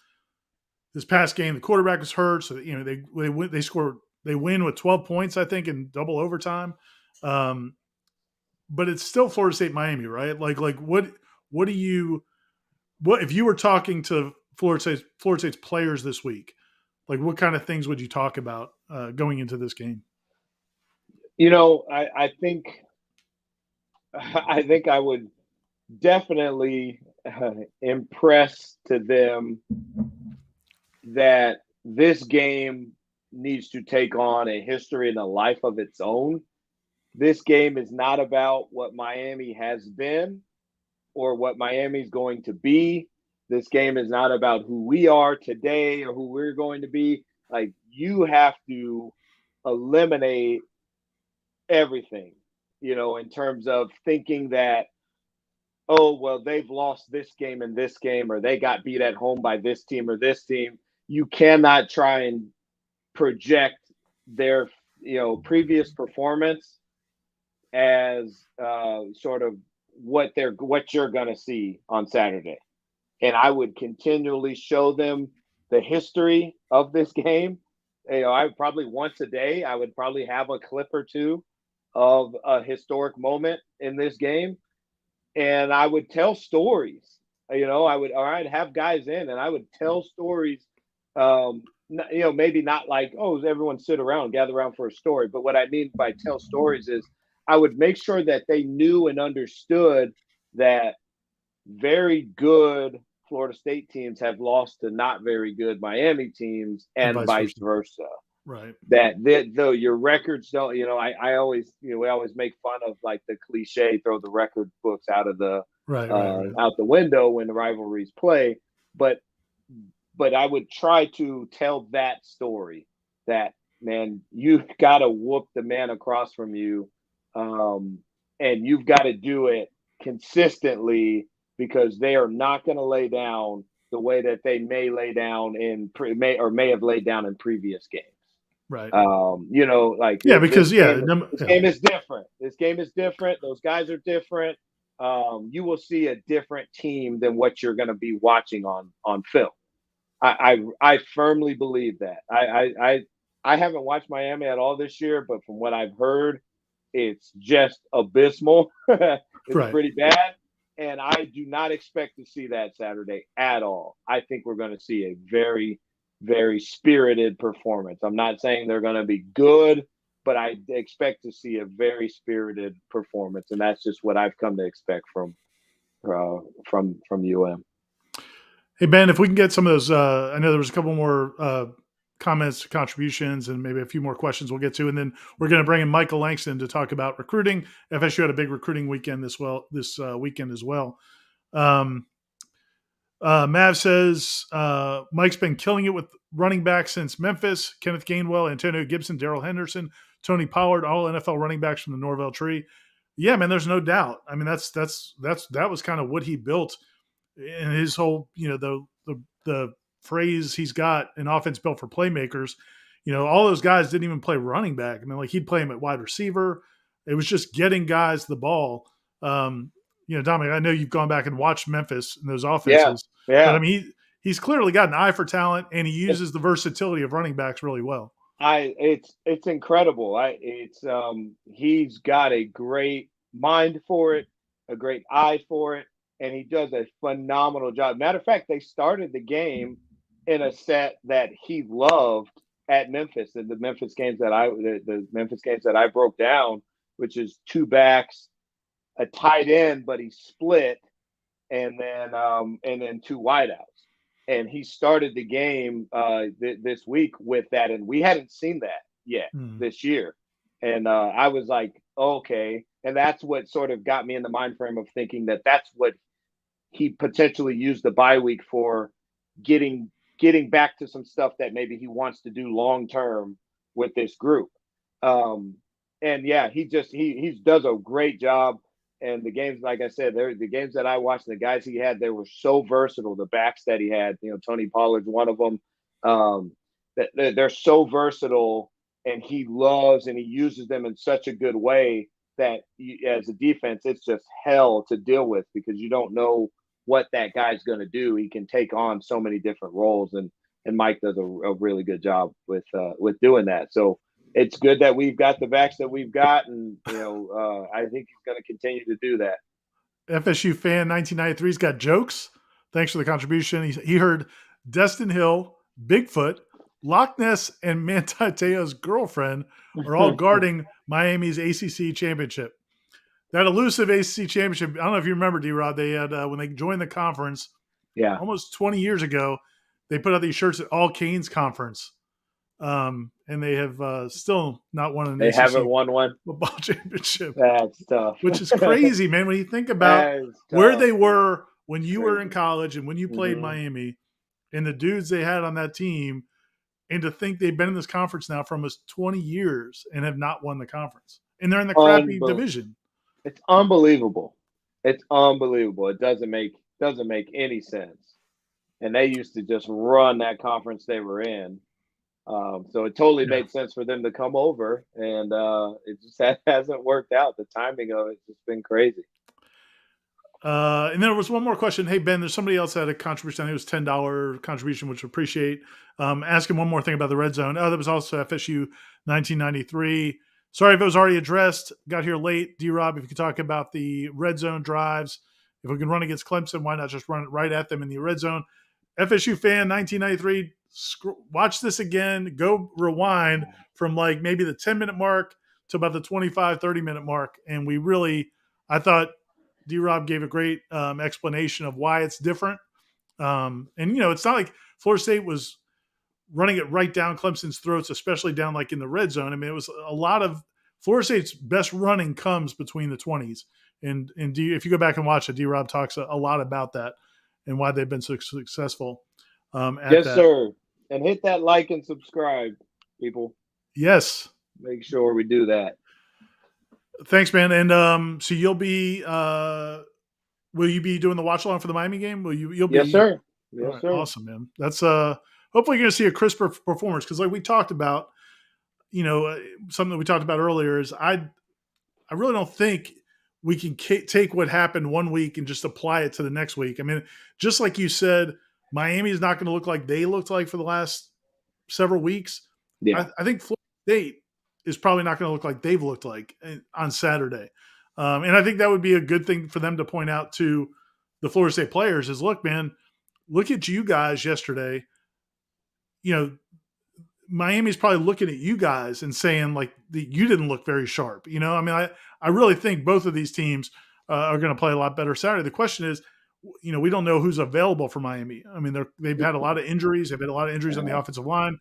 S1: This past game, the quarterback was hurt, so they win with 12 points, I think, in double overtime. But it's still Florida State Miami, right? Like what if you were talking to Florida State's players this week? Like what kind of things would you talk about going into this game?
S2: I think I would definitely impress to them that this game needs to take on a history and a life of its own. This game is not about what Miami has been or what Miami's going to be. This game is not about who we are today or who we're going to be. Like, you have to eliminate everything, in terms of thinking that, oh, well, they've lost this game and this game, or they got beat at home by this team or this team. You cannot try and project their, previous performance as sort of what you're going to see on Saturday. And I would continually show them the history of this game. I would probably once a day, I would probably have a clip or two of a historic moment in this game. And I would tell stories. I'd have guys in and I would tell stories. Maybe not like, oh, everyone gather around for a story. But what I mean by tell stories is I would make sure that they knew and understood that very good Florida State teams have lost to not very good Miami teams and vice versa.
S1: Right.
S2: Though your records don't, I always, we always make fun of like the cliche, throw the record books out of the out the window when the rivalries play. But I would try to tell that story that, man, you've got to whoop the man across from you. And you've got to do it consistently because they are not going to lay down the way that they may lay down may have laid down in previous games.
S1: Right.
S2: This game is different. This game is different. Those guys are different. You will see a different team than what you're going to be watching on film. I firmly believe that. I haven't watched Miami at all this year, but from what I've heard, it's just abysmal. It's pretty bad. And I do not expect to see that Saturday at all. I think we're going to see a very, very spirited performance. I'm not saying they're going to be good, but I expect to see a very spirited performance, and that's just what I've come to expect from UM.
S1: Hey Ben, if we can get some of those, I know there was a couple more comments, contributions, and maybe a few more questions we'll get to, and then we're going to bring in Michael Langston to talk about recruiting. FSU had a big recruiting weekend this weekend as well. Um, Mav says Mike's been killing it with running back since Memphis. Kenneth Gainwell, Antonio Gibson, Darrell Henderson, Tony Pollard, all NFL running backs from the Norvell tree. Yeah, man, there's no doubt. I mean, that was kind of what he built in his whole, the phrase he's got, an offense built for playmakers. All those guys didn't even play running back. I mean, like he'd play him at wide receiver. It was just getting guys the ball. Dominic, I know you've gone back and watched Memphis and those
S2: Yeah,
S1: offenses, but I
S2: yeah.
S1: mean, he's clearly got an eye for talent, and he uses the versatility of running backs really well.
S2: It's incredible. He's got a great mind for it, a great eye for it, and he does a phenomenal job. Matter of fact, they started the game in a set that he loved at Memphis, and the Memphis games that I broke down, which is two backs, a tight end, but he split, and then two wideouts. And he started the game this week with that, and we hadn't seen that yet this year. And I was like, okay, and that's what sort of got me in the mind frame of thinking that that's what he potentially used the bye week for, getting back to some stuff that maybe he wants to do long term with this group. And yeah, he does a great job. And the games, like I said, the games that I watched, the guys he had, they were so versatile. The backs that he had, Tony Pollard's one of them. They're so versatile, and he loves and he uses them in such a good way that as a defense, it's just hell to deal with because you don't know what that guy's going to do. He can take on so many different roles, and Mike does a really good job with doing that. So it's good that we've got the backs that we've got, and I think he's going to continue to do that.
S1: FSU fan 1993's got jokes. Thanks for the contribution. He heard Destin Hill, Bigfoot, Loch Ness, and Manti Te'o's girlfriend are all guarding Miami's ACC championship. That elusive ACC championship, I don't know if you remember, D-Rod, they had, when they joined the conference almost 20 years ago, they put out these shirts at All Canes Conference. And they have still not won an
S2: They
S1: ACC
S2: haven't won one
S1: football championship.
S2: That's tough.
S1: Which is crazy, man. When you think about where they were when you were in college and when you played Miami, and the dudes they had on that team, and to think they've been in this conference now for almost 20 years and have not won the conference, and they're in the crappy division.
S2: It's unbelievable. It's unbelievable. It doesn't make any sense. And they used to just run that conference they were in. So it totally made sense for them to come over, and it just hasn't worked out. The timing of it's just been crazy.
S1: And then there was one more question. Hey, Ben, there's somebody else that had a contribution. I think it was $10 contribution, which I appreciate. Asking one more thing about the red zone. Oh, that was also FSU 1993. Sorry if it was already addressed. Got here late. D-Rob, if you could talk about the red zone drives. If we can run against Clemson, why not just run it right at them in the red zone? FSU fan 1993, watch this again. Go rewind from like maybe the 10-minute mark to about the 25, 30-minute mark. And I thought D-Rob gave a great explanation of why it's different. And, it's not like Florida State was running it right down Clemson's throats, especially down like in the red zone. I mean, it was a lot of Florida State's best running comes between the 20s. And if you go back and watch it, D-Rob talks a lot about that and why they've been so successful.
S2: Yes, sir. And hit that like and subscribe, people.
S1: Yes.
S2: Make sure we do that.
S1: Thanks, man. And so you'll be will you be doing the watch along for the Miami game? You'll be?
S2: Yes, sir. Yes,
S1: right,
S2: sir.
S1: Awesome, man. That's hopefully you're gonna see a crisper performance, because like we talked about, something that we talked about earlier is I really don't think we can take what happened one week and just apply it to the next week. I mean, just like you said, Miami is not going to look like they looked like for the last several weeks.
S2: Yeah.
S1: I think Florida State is probably not going to look like they've looked like on Saturday. And I think that would be a good thing for them to point out to the Florida State players is, look, man, look at you guys yesterday. You know, Miami's probably looking at you guys and saying like you didn't look very sharp. I mean, I really think both of these teams are going to play a lot better Saturday. The question is, we don't know who's available for Miami. I mean, they've had a lot of injuries. They've had a lot of injuries on the offensive line,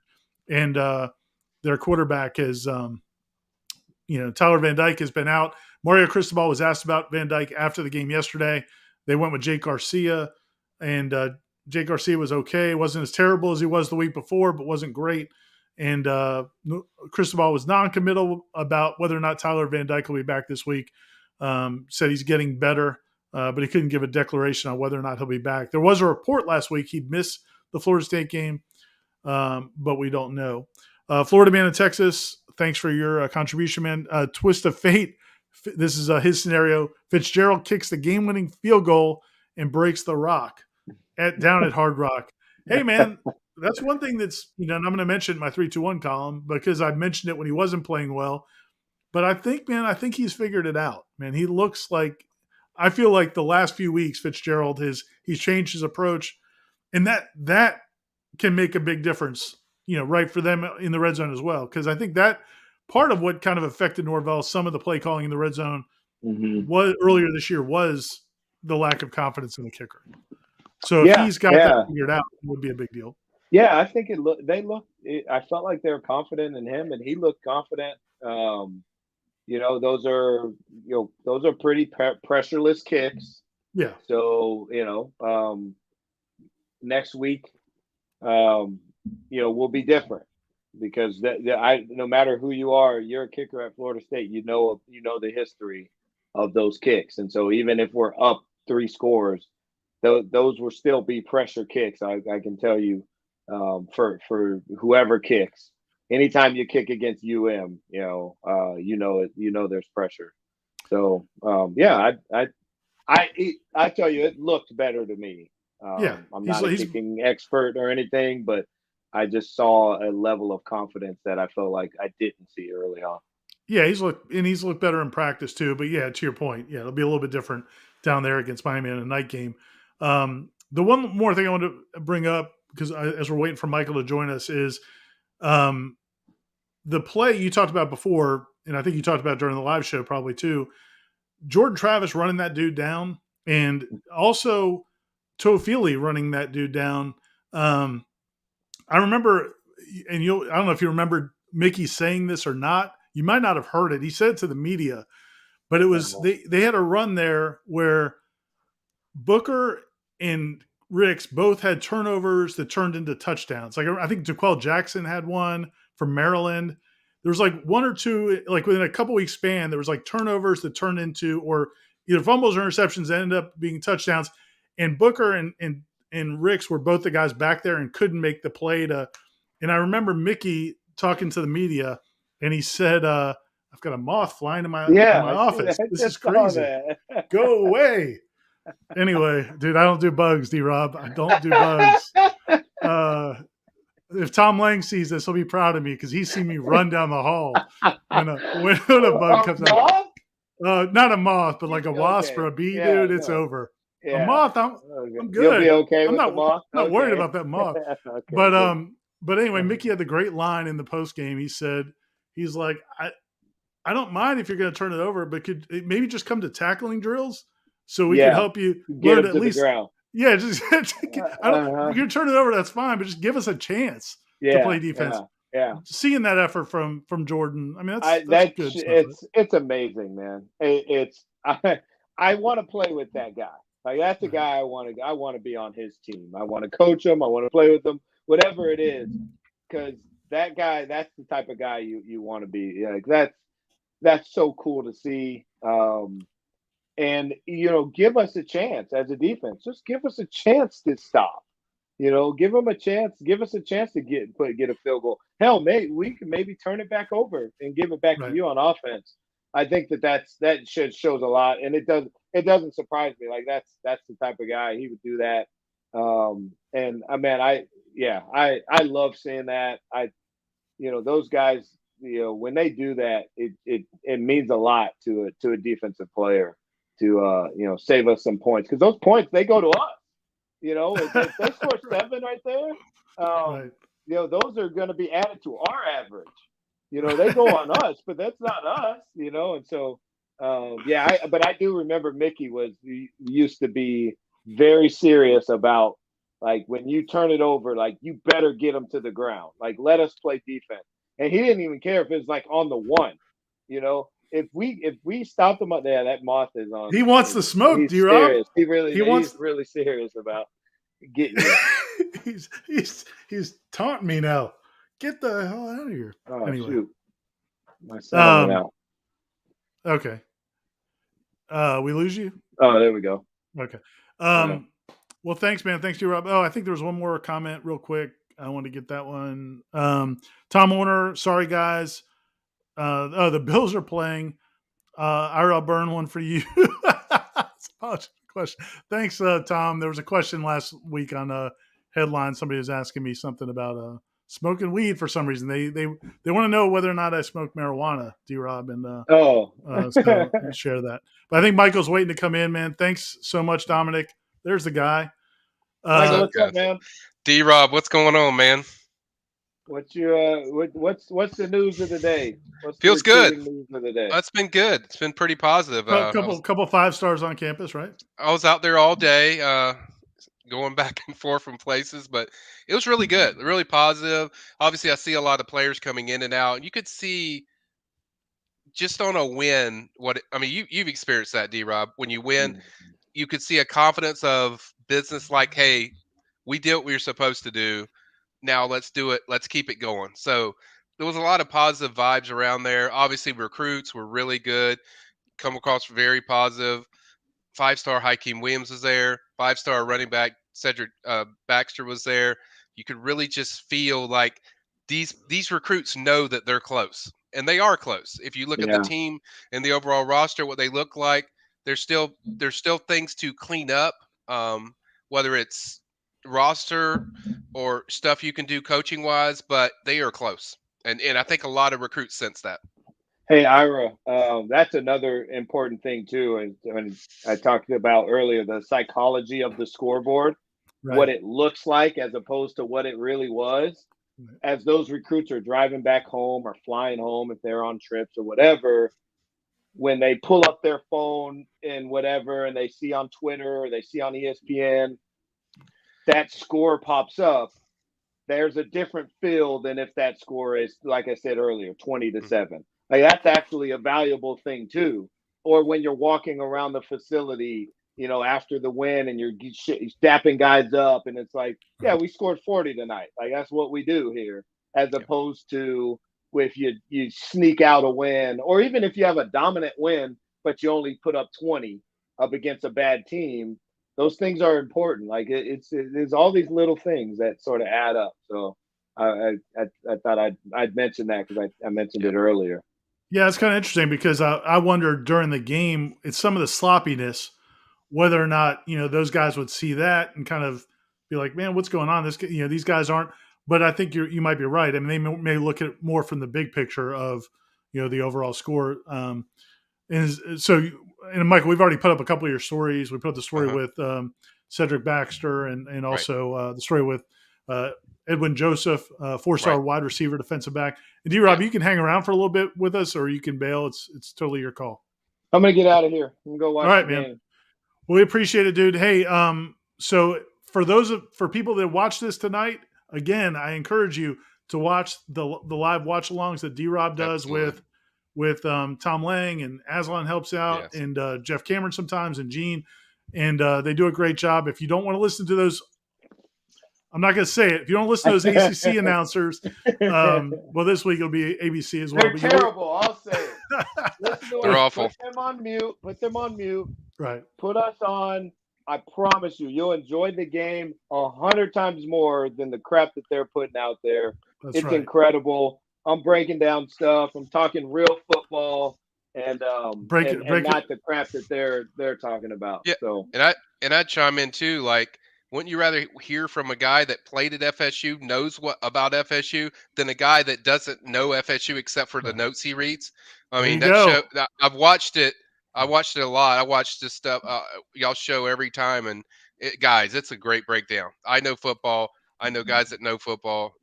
S1: and their quarterback is, Tyler Van Dyke has been out. Mario Cristobal was asked about Van Dyke after the game yesterday. They went with Jake Garcia, and Jake Garcia was okay. It wasn't as terrible as he was the week before, but wasn't great. And Cristobal was non-committal about whether or not Tyler Van Dyke will be back this week. Said he's getting better, but he couldn't give a declaration on whether or not he'll be back. There was a report last week he'd miss the Florida State game, but we don't know. Florida Man in Texas, thanks for your contribution, man. Twist of fate. This is his scenario. Fitzgerald kicks the game-winning field goal and breaks the rock down at Hard Rock. Hey, man, that's one thing that's, and I'm going to mention my 3-2-1 column because I mentioned it when he wasn't playing well. But I think he's figured it out, man. He looks like, I feel like the last few weeks, Fitzgerald he's changed his approach, and that can make a big difference, right for them in the red zone as well. Because I think that part of what kind of affected Norvell, some of the play calling in the red zone was earlier this year was the lack of confidence in the kicker. So if he's got that figured out, it would be a big deal.
S2: Yeah, I think I felt like they were confident in him, and he looked confident. Those are pretty pressureless kicks.
S1: Yeah.
S2: So, next week, will be different because no matter who you are, you're a kicker at Florida State. You know the history of those kicks, and so even if we're up 3 scores, those will still be pressure kicks. I can tell you, for whoever kicks. Anytime you kick against UM, there's pressure. So I tell you, it looked better to me. I'm not a kicking expert or anything, but I just saw a level of confidence that I felt like I didn't see early on.
S1: Yeah, he's looked better in practice too. But yeah, to your point, it'll be a little bit different down there against Miami in a night game. The one more thing I want to bring up, because as we're waiting for Michael to join us, is the play you talked about before, and I think you talked about during the live show probably too, Jordan Travis running that dude down, and also Toafili running that dude down. I remember, and I don't know if you remember Mickey saying this or not. You might not have heard it. He said it to the media, but it was they had a run there where Booker and Ricks both had turnovers that turned into touchdowns. Like I think DeQuell Jackson had one from Maryland. There was like one or two, like within a couple weeks span, there was like turnovers that turned into, or either fumbles or interceptions that ended up being touchdowns. And Booker and Ricks were both the guys back there and couldn't make the play to. And I remember Mickey talking to the media, and he said, "I've got a moth flying in my office. This is crazy. Go away." Anyway, dude, I don't do bugs, D-Rob. I don't do bugs. If Tom Lang sees this, he'll be proud of me because he's seen me run down the hall when a bug comes out. Not a moth, but like a wasp or a bee, dude. It's over. Yeah. A moth, I'm good.
S2: You'll be okay with
S1: the
S2: moth?
S1: I'm not worried about that moth. Okay, but anyway, Mickey had the great line in the post game. He's like, I don't mind if you're going to turn it over, but could it maybe just come to tackling drills so we can help you
S2: get at least.
S1: Yeah, just you turn it over, that's fine, but just give us a chance to play defense.
S2: Yeah.
S1: Seeing that effort from Jordan, I mean, that's good stuff.
S2: It's amazing, man. I want to play with that guy. Like that's the guy I want to be on his team. I want to coach him. I want to play with him, whatever it is, because that guy, that's the type of guy you want to be. Like that's so cool to see. And give us a chance as a defense. Just give us a chance to stop. Give them a chance. Give us a chance to get a field goal. Hell, we can maybe turn it back over and give it back to you on offense. I think that shows a lot, and it doesn't surprise me. Like that's the type of guy he would do that. And I love seeing that. Those guys, when they do that, it means a lot to a defensive player to save us some points, because those points, they go to us. If they score 7 right there,
S1: Right.
S2: those are going to be added to our average. They go on us, but that's not us. And so but I do remember Mickey used to be very serious about, like, when you turn it over, like, you better get them to the ground. Like, let us play defense. And he didn't even care if it was like on the one. If we stopped him up there, that moth is on.
S1: He wants the smoke,
S2: He's
S1: D-Rob.
S2: serious.
S1: He wants.
S2: He's really serious about getting you.
S1: he's taunting me now. Get the hell out of here.
S2: Oh,
S1: anyway.
S2: Shoot. My sound went out.
S1: Okay. We lose you?
S2: Oh, there we go.
S1: Okay. Well, thanks, man. Thanks to you, Rob. Oh, I think there was one more comment real quick. I want to get that one. Tom Warner, sorry, guys. The Bills are playing. I'll burn one for you. Question. Thanks, Tom. There was a question last week on a headline. Somebody was asking me something about smoking weed for some reason. They want to know whether or not I smoke marijuana, D-Rob, and so share that. But I think Michael's waiting to come in, man. Thanks so much, Dominic. There's the guy.
S2: Michael, what's up, man?
S3: D-Rob, what's going on, man?
S2: What's your what's the news of the day?
S3: Feels good.
S2: News of the day?
S3: It's been good. It's been pretty positive.
S1: Couple 5 stars on campus, right?
S3: I was out there all day, going back and forth from places, but it was really good, really positive. Obviously, I see a lot of players coming in and out. You could see just on a win you've experienced that, D-Rob. When you win, you could see a confidence of business, like, hey, we did what we were supposed to do. Now let's do it. Let's keep it going. So there was a lot of positive vibes around there. Obviously, recruits were really good. Come across very positive. 5-star Hakeem Williams was there. 5-star running back Cedric Baxter was there. You could really just feel like these recruits know that they're close, and they are close. If you look at the team and the overall roster, what they look like, there's still things to clean up, whether it's roster or stuff you can do coaching wise, but they are close, and I think a lot of recruits sense that.
S2: Hey, Ira, that's another important thing too. And when I talked about earlier, the psychology of the scoreboard, right, what it looks like as opposed to what it really was. Right. As those recruits are driving back home or flying home, if they're on trips or whatever, when they pull up their phone and whatever, and they see on Twitter or they see on ESPN, that score pops up, there's a different feel than if that score is, like I said earlier, 20-7. Like, that's actually a valuable thing too. Or when you're walking around the facility, after the win, and you're dapping guys up, and it's like, yeah, we scored 40 tonight. Like, that's what we do here, as opposed to if you sneak out a win, or even if you have a dominant win, but you only put up 20 up against a bad team. Those things are important. Like, it's all these little things that sort of add up. So I thought I'd mention that because I mentioned it earlier.
S1: Yeah, it's kind of interesting because I wondered during the game, it's some of the sloppiness, whether or not those guys would see that and kind of be like, man, what's going on? These guys aren't. But I think you might be right. I mean, they may look at it more from the big picture of the overall score. And so, Michael, we've already put up a couple of your stories. We put up the story with Cedric Baxter and also the story with Edwin Joseph, 4-star wide receiver, defensive back. And D-Rob, you can hang around for a little bit with us, or you can bail. It's totally your call.
S2: I'm gonna get out of here. I'm gonna go watch. All right, man.
S1: Well, we appreciate it, dude. Hey, so for people that watch this tonight, again, I encourage you to watch the live watch alongs that D-Rob does with Tom Lang, and Aslan helps out, and Jeff Cameron sometimes, and Gene, and they do a great job. If you don't want to listen to those, I'm not going to say it. If you don't listen to those ACC announcers, well, this week it'll be ABC as well.
S2: They're terrible. I'll say it.
S3: They're awful.
S2: Put them on mute. Put them on mute.
S1: Right.
S2: Put us on. I promise you, you'll enjoy the game 100 times more than the crap that they're putting out there. It's incredible. I'm breaking down stuff. I'm talking real football, and not the crap that they're talking about.
S3: Yeah.
S2: So,
S3: and I chime in too. Like, Wouldn't you rather hear from a guy that played at FSU, knows what about FSU, than a guy that doesn't know FSU except for the notes he reads? I
S1: There
S3: mean,
S1: you
S3: that show.
S1: go.
S3: I've watched it. I watched it a lot. I watched this stuff. Y'all show every time, and guys, it's a great breakdown. I know football. I know guys that know football.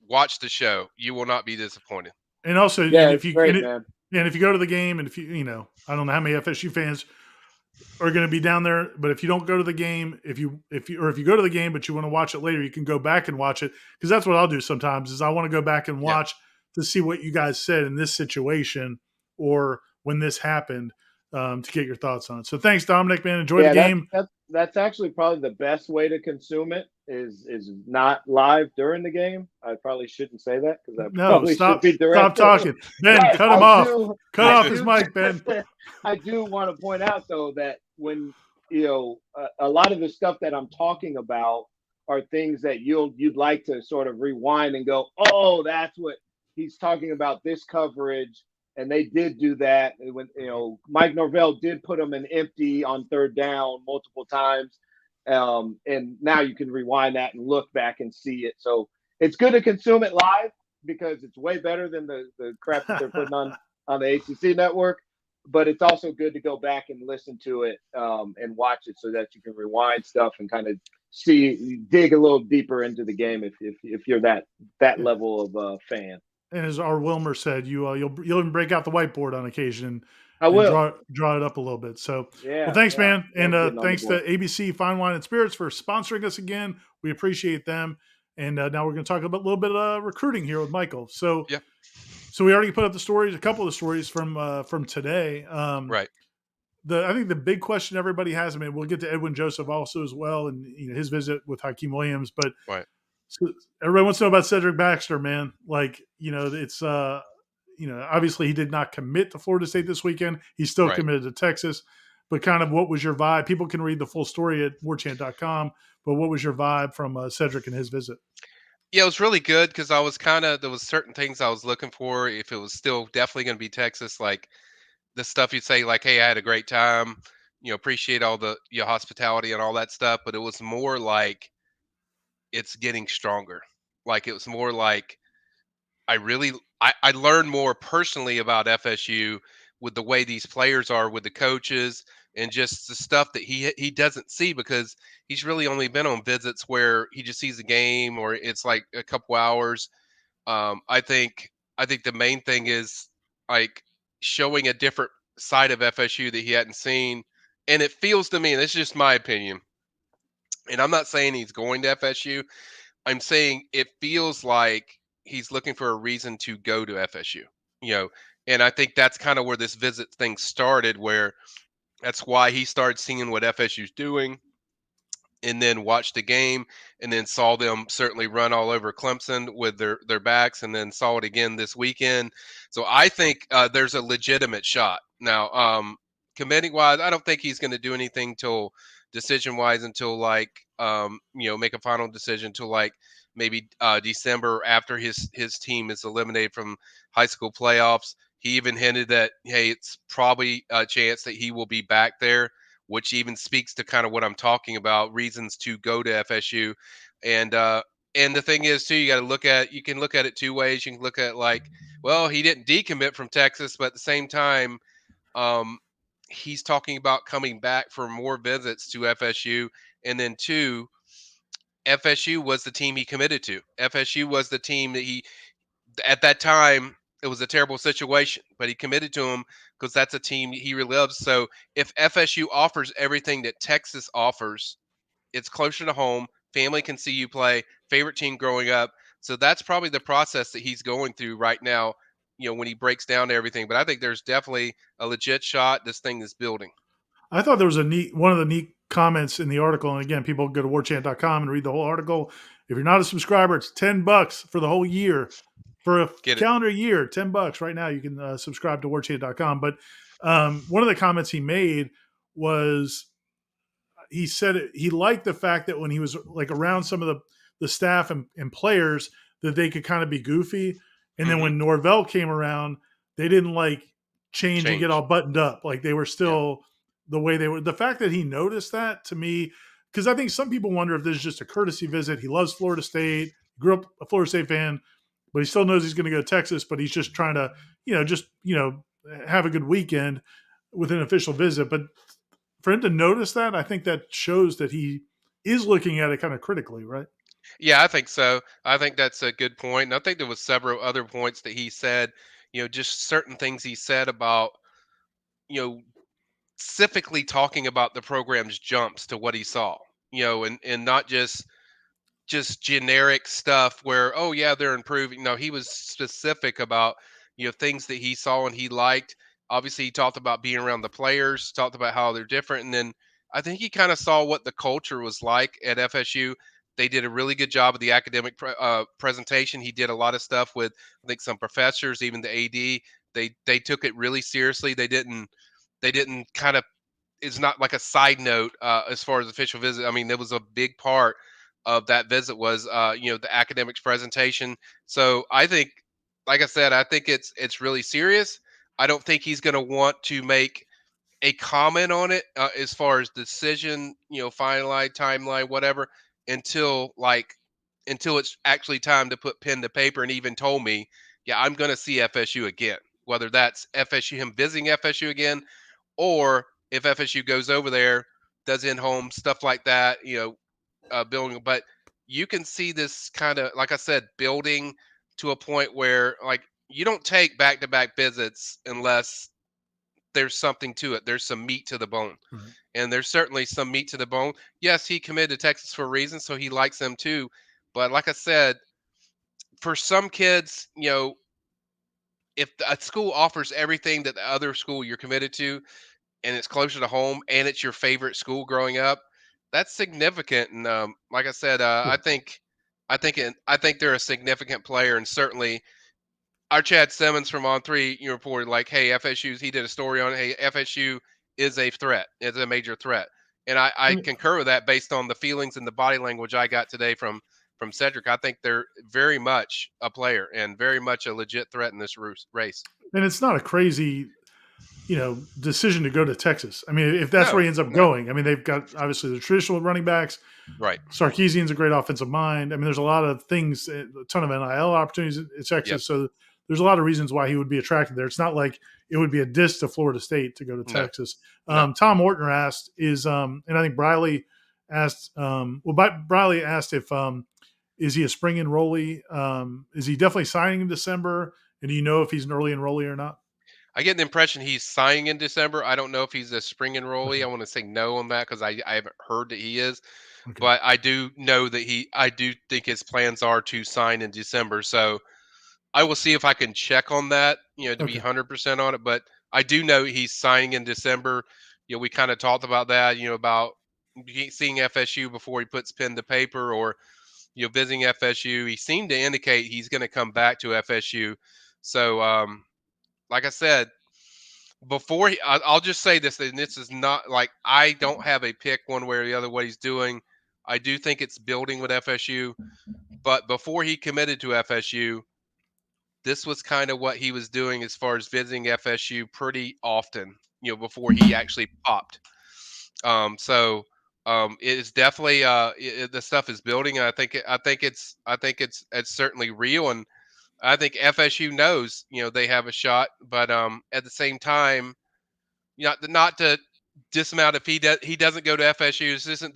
S3: Watch the show. You will not be disappointed.
S1: And also,
S2: Yeah,
S1: and if
S2: it's
S1: you
S2: great, man.
S1: and if you go to the game, and if I don't know how many FSU fans are going to be down there, but if you don't go to the game, if you go to the game but you want to watch it later, you can go back and watch it, because that's what I'll do sometimes. Is I want to go back and
S3: Yeah.
S1: watch to see what you guys said in this situation or when this happened, to get your thoughts on it. So thanks, Dominic, man. Enjoy the game.
S2: That's actually probably the best way to consume it is not live during the game. I probably shouldn't say that because I probably should be direct.
S1: Stop talking. Ben, cut him off. Cut off his mic, Ben.
S2: I do want to point out though that when a lot of the stuff that I'm talking about are things that you'd like to sort of rewind and go, oh, that's what he's talking about, this coverage. And they did do that when Mike Norvell did put them in empty on third down multiple times, and now you can rewind that and look back and see it. So it's good to consume it live because it's way better than the crap that they're putting on the ACC network. But it's also good to go back and listen to it and watch it so that you can rewind stuff and kind of dig a little deeper into the game if you're that level of fan.
S1: And as our Wilmer said, you'll even break out the whiteboard on occasion.
S2: I will
S1: draw it up a little bit. So,
S2: yeah.
S1: Well, thanks, man, and thanks
S2: to
S1: ABC Fine Wine and Spirits for sponsoring us again. We appreciate them. And now we're going to talk about a little bit of recruiting here with Michael. So,
S3: yeah.
S1: So we already put up the stories, a couple of the stories from today.
S3: Right.
S1: I think the big question everybody has. I mean, we'll get to Edwin Joseph also as well, and his visit with Hakeem Williams, but.
S3: Right.
S1: So everybody wants to know about Cedric Baxter, man. Like, it's obviously he did not commit to Florida State this weekend. He's still committed to Texas. But kind of what was your vibe? People can read the full story at warchant.com, but what was your vibe from Cedric and his visit?
S3: Yeah, it was really good because I was there was certain things I was looking for. If it was still definitely going to be Texas, like the stuff you'd say, like, hey, I had a great time, appreciate all the hospitality and all that stuff. But it was more like, it's getting stronger. Like, it was more like I learned more personally about FSU with the way these players are, with the coaches, and just the stuff that he doesn't see because he's really only been on visits where he just sees a game or it's like a couple hours. I think the main thing is like showing a different side of FSU that he hadn't seen, and it feels to me, and this is just my opinion, and I'm not saying he's going to FSU. I'm saying it feels like he's looking for a reason to go to FSU, and I think that's kind of where this visit thing started, where that's why he started seeing what FSU's doing and then watched the game and then saw them certainly run all over Clemson with their backs and then saw it again this weekend. So I think there's a legitimate shot. Now, committing wise, I don't think he's going to do anything till decision wise until like, make a final decision till like maybe December after his team is eliminated from high school playoffs. He even hinted that, hey, it's probably a chance that he will be back there, which even speaks to kind of what I'm talking about, reasons to go to FSU. And the thing is too, you can look at it two ways. You can look at like, well, he didn't decommit from Texas, but at the same time, he's talking about coming back for more visits to FSU. And then two, FSU was the team he committed to. FSU was the team that at that time, it was a terrible situation, but he committed to him because that's a team he really loves. So if FSU offers everything that Texas offers, it's closer to home. Family can see you play. Favorite team growing up. So that's probably the process that he's going through right now, when he breaks down everything. But I think there's definitely a legit shot. This thing is building.
S1: I thought there was one of the neat comments in the article. And again, people go to warchant.com and read the whole article. If you're not a subscriber, it's $10 for the whole year. For a calendar year, $10 right now, you can subscribe to warchant.com. But one of the comments he made was, he said he liked the fact that when he was like around some of the staff and players, that they could kind of be goofy. And then when Norvell came around, they didn't like change and get all buttoned up. Like they were still the way they were. The fact that he noticed that, to me, because I think some people wonder if this is just a courtesy visit. He loves Florida State, grew up a Florida State fan, but he still knows he's going to go to Texas. But he's just trying to, have a good weekend with an official visit. But for him to notice that, I think that shows that he is looking at it kind of critically, right?
S3: Yeah, I think so. I think that's a good point. And I think there was several other points that he said, just certain things he said about, you know, specifically talking about the program's jumps to what he saw, and not just generic stuff where, oh yeah, they're improving. No, he was specific about, things that he saw and he liked. Obviously he talked about being around the players, talked about how they're different, and then I think he kind of saw what the culture was like at FSU. They did a really good job of the academic presentation. He did a lot of stuff with, I think, some professors, even the AD. They took it really seriously. They didn't kind of, it's not like a side note as far as official visit. I mean, it was a big part of that visit was the academics presentation. So I think, like I said, I think it's really serious. I don't think he's going to want to make a comment on it as far as decision, finalized timeline, whatever, until until it's actually time to put pen to paper. And even told me, yeah, I'm going to see FSU again, whether that's FSU, him visiting FSU again, or if FSU goes over there, does in home stuff like that, building. But you can see this kind of, like I said, building to a point where, like, you don't take back to back visits unless there's something to it. There's some meat to the bone.
S1: Right.
S3: And there's certainly some meat to the bone. Yes, he committed to Texas for a reason, so he likes them too. But like I said, for some kids, if a school offers everything that the other school you're committed to, and it's closer to home and it's your favorite school growing up, that's significant. And like I said,
S1: Sure.
S3: I think they're a significant player, and certainly our Chad Simmons from On Three, you reported like, hey, FSU's. He did a story on it. Hey, FSU is a threat. It's a major threat, and I
S1: And,
S3: concur with that based on the feelings and the body language I got today from Cedric. I think they're very much a player and very much a legit threat in this race.
S1: and it's not a crazy decision to go to Texas. I mean, if that's
S3: No,
S1: where he ends up
S3: no,
S1: going, I mean, they've got obviously the traditional running backs.
S3: right.
S1: Sarkeesian's a great offensive mind. I mean, there's a lot of things, a ton of NIL opportunities at
S3: Yep.
S1: Texas. So there's a lot of reasons why he would be attracted there. It's not like it would be a diss to Florida State to go to
S3: No,
S1: Texas.
S3: no.
S1: Tom Ortner asked, and I think Briley asked, Briley asked if, is he a spring enrollee? Is he definitely signing in December? And do you know if he's an early enrollee or not?
S3: I get the impression he's signing in December. I don't know if he's a spring enrollee.
S1: Okay.
S3: I want to say no on that because I haven't heard that he is.
S1: Okay.
S3: But I do know that I do think his plans are to sign in December. So I will see if I can check on that, to be
S1: Okay.
S3: 100% on it. But I do know he's signing in December. We kind of talked about that, about seeing FSU before he puts pen to paper, or, visiting FSU. He seemed to indicate he's going to come back to FSU. So, like I said, I'll just say this, and this is not like, I don't have a pick one way or the other what he's doing. I do think it's building with FSU, but before he committed to FSU, this was kind of what he was doing as far as visiting FSU pretty often, before he actually popped. It is definitely the stuff is building, and I think it's certainly real, and I think FSU knows, they have a shot, but at the same time, not to dismount if he doesn't go to FSU. This isn't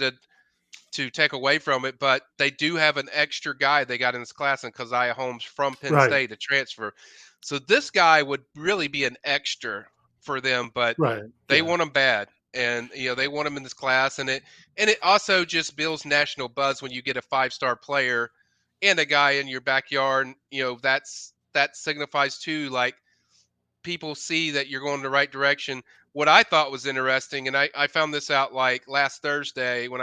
S3: to take away from it, but they do have an extra guy they got in this class, and Keziah Holmes from Penn
S1: Right.
S3: State, a transfer. So this guy would really be an extra for them, but
S1: Right.
S3: they
S1: Yeah.
S3: want him bad, and they want him in this class, and it also just builds national buzz when you get a 5-star player and a guy in your backyard. That signifies too, like, people see that you're going in the right direction. What I thought was interesting, and I found this out like last Thursday when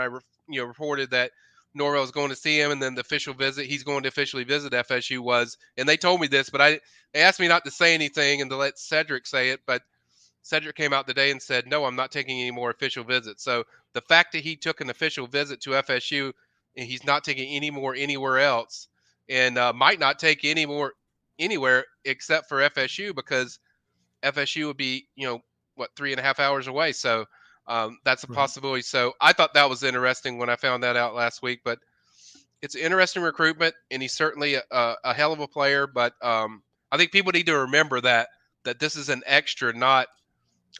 S3: reported that Norvell was going to see him, and then the official visit, he's going to officially visit FSU was, and they told me this, but they asked me not to say anything and to let Cedric say it, but Cedric came out today and said, no, I'm not taking any more official visits. So the fact that he took an official visit to FSU and he's not taking any more anywhere else, and might not take any more anywhere except for FSU, because FSU would be, what, 3.5 hours away. So That's a
S1: Right.
S3: possibility. So I thought that was interesting when I found that out last week. But it's interesting recruitment, and he's certainly a hell of a player. But I think people need to remember that this is an extra, not